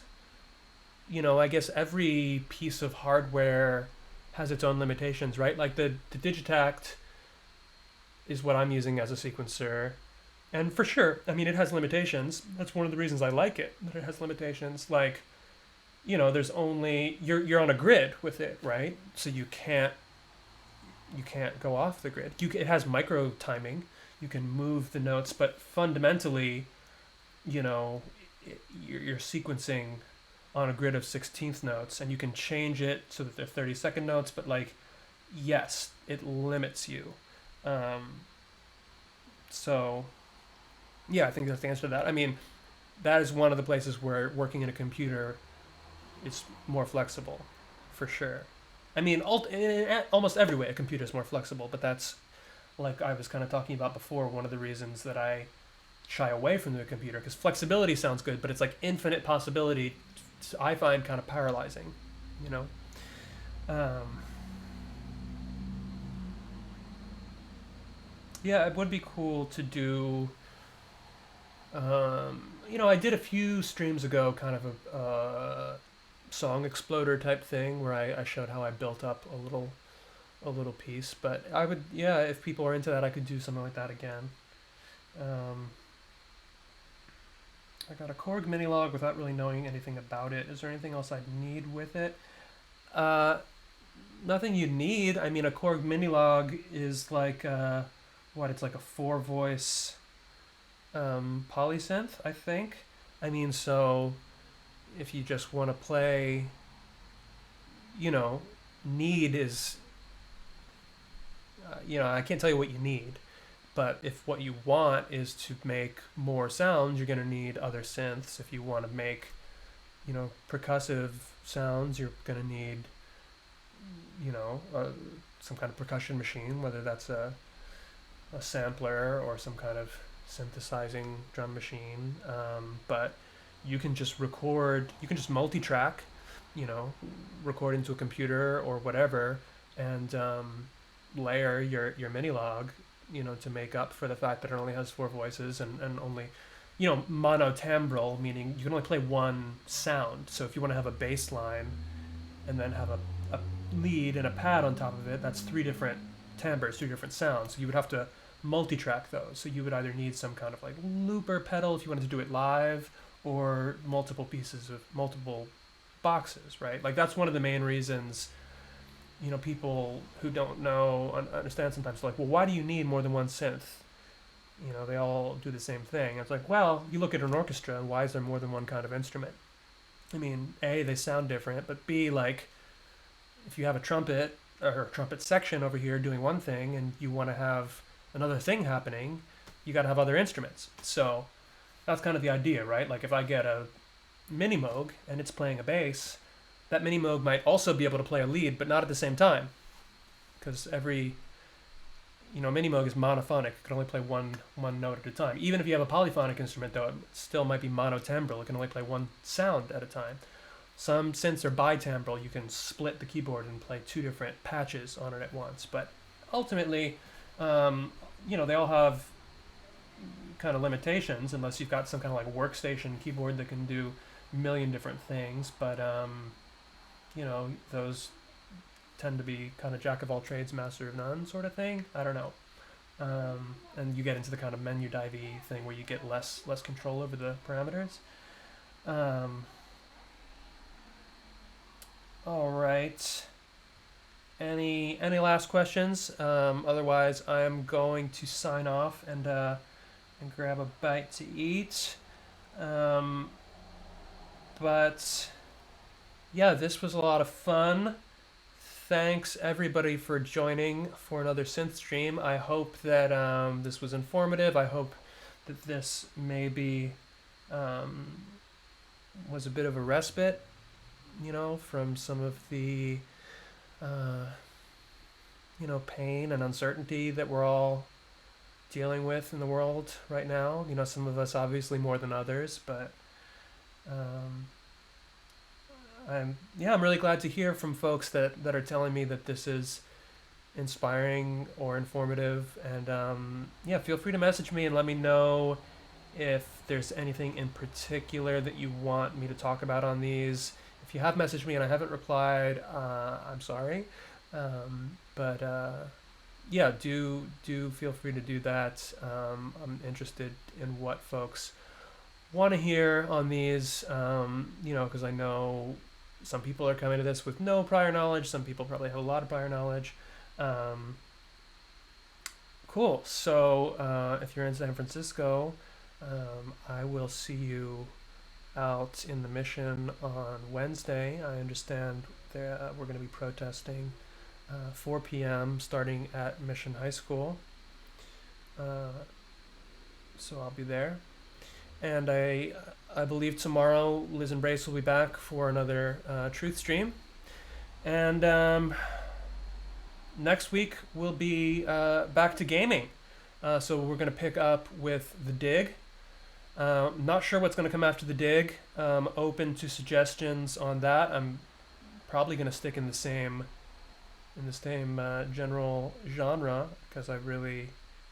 S1: I guess every piece of hardware has its own limitations, right? Like the Digitact is what I'm using as a sequencer. And for sure, I mean, it has limitations. That's one of the reasons I like it, that it has limitations. Like, there's only, you're on a grid with it, right? So you can't, you can't go off the grid. It has micro timing. You can move the notes, but fundamentally, you know, you're sequencing on a grid of 16th notes, and you can change it so that they're 30-second notes, but like, yes, it limits you. So, yeah, I think that's the answer to that. I mean, that is one of the places where working in a computer is more flexible, for sure. I mean, in almost every way, a computer is more flexible, but that's, like I was kind of talking about before, one of the reasons that I shy away from the computer, because flexibility sounds good, but it's like infinite possibility, I find kind of paralyzing, you know? Yeah, it would be cool to do. I did a few streams ago, kind of a song exploder type thing where I showed how I built up a little piece. But I would, yeah, if people are into that, I could do something like that again. Um, I got a Korg mini log without really knowing anything about it. Is there anything else I'd need with it? Uh, Nothing you need. I mean, a Korg mini log is like what? It's like a four voice polysynth, I think. I mean, so if you just want to play, you know, need is, I can't tell you what you need, but if what you want is to make more sounds, you're going to need other synths. If you want to make, percussive sounds, you're going to need, some kind of percussion machine, whether that's a sampler or some kind of synthesizing drum machine. But you can just multi-track, record into a computer or whatever, and layer your mini log, to make up for the fact that it only has four voices and only, monotimbral, meaning you can only play one sound. So if you want to have a bass line and then have a lead and a pad on top of it, that's three different timbres, three different sounds. So you would have to multi-track those. So you would either need some kind of like looper pedal if you wanted to do it live, or multiple pieces of multiple boxes, right? Like that's one of the main reasons, people who don't know understand sometimes, like, well, why do you need more than one synth? They all do the same thing. It's like, well, you look at an orchestra, and why is there more than one kind of instrument? I mean, A, they sound different, but B, like, if you have a trumpet or a trumpet section over here doing one thing and you want to have another thing happening, you got to have other instruments. So that's kind of the idea, right? Like if I get a mini moog and it's playing a bass, that mini moog might also be able to play a lead, but not at the same time, because every mini moog is monophonic. It can only play one note at a time. Even if you have a polyphonic instrument, though, it still might be monotimbral. It can only play one sound at a time. Some synths are bitimbral. You can split the keyboard and play two different patches on it at once. But ultimately, they all have kind of limitations, unless you've got some kind of like workstation keyboard that can do a million different things. But those tend to be kind of jack of all trades, master of none sort of thing. I don't know. And you get into the kind of menu divey thing where you get less control over the parameters. All right. Any last questions? Otherwise, I am going to sign off and grab a bite to eat. But yeah, this was a lot of fun. Thanks everybody for joining for another synth stream. I hope that this was informative. I hope that this maybe was a bit of a respite, from some of the pain and uncertainty that we're all dealing with in the world right now. Some of us obviously more than others, but I'm really glad to hear from folks that are telling me that this is inspiring or informative. And feel free to message me and let me know if there's anything in particular that you want me to talk about on these. If you have messaged me and I haven't replied, I'm sorry. But do feel free to do that. I'm interested in what folks want to hear on these, because I know some people are coming to this with no prior knowledge. Some people probably have a lot of prior knowledge. Um, cool. So if you're in San Francisco, I will see you out in the Mission on Wednesday. I understand we're going to be protesting 4 p.m. starting at Mission High School. So I'll be there. And I believe tomorrow Liz and Brace will be back for another Truth Stream. And next week we'll be back to gaming. So we're going to pick up with The Dig. Not sure what's going to come after The Dig. Open to suggestions on that. I'm probably going to stick in the same general genre because I really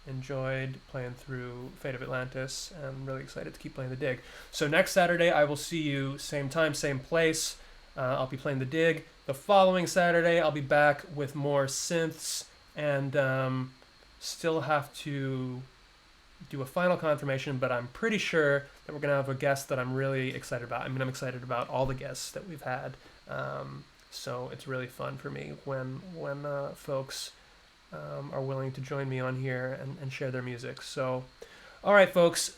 S1: enjoyed playing through Fate of Atlantis and I'm really excited to keep playing The Dig. So next Saturday I will see you same time, same place. I'll be playing The Dig. The following Saturday I'll be back with more synths and still have to do a final confirmation, but I'm pretty sure that we're going to have a guest that I'm really excited about. I mean, I'm excited about all the guests that we've had. So it's really fun for me when folks are willing to join me on here and share their music. So, all right, folks,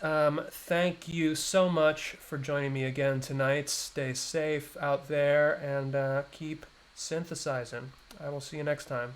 S1: thank you so much for joining me again tonight. Stay safe out there and keep synthesizing. I will see you next time.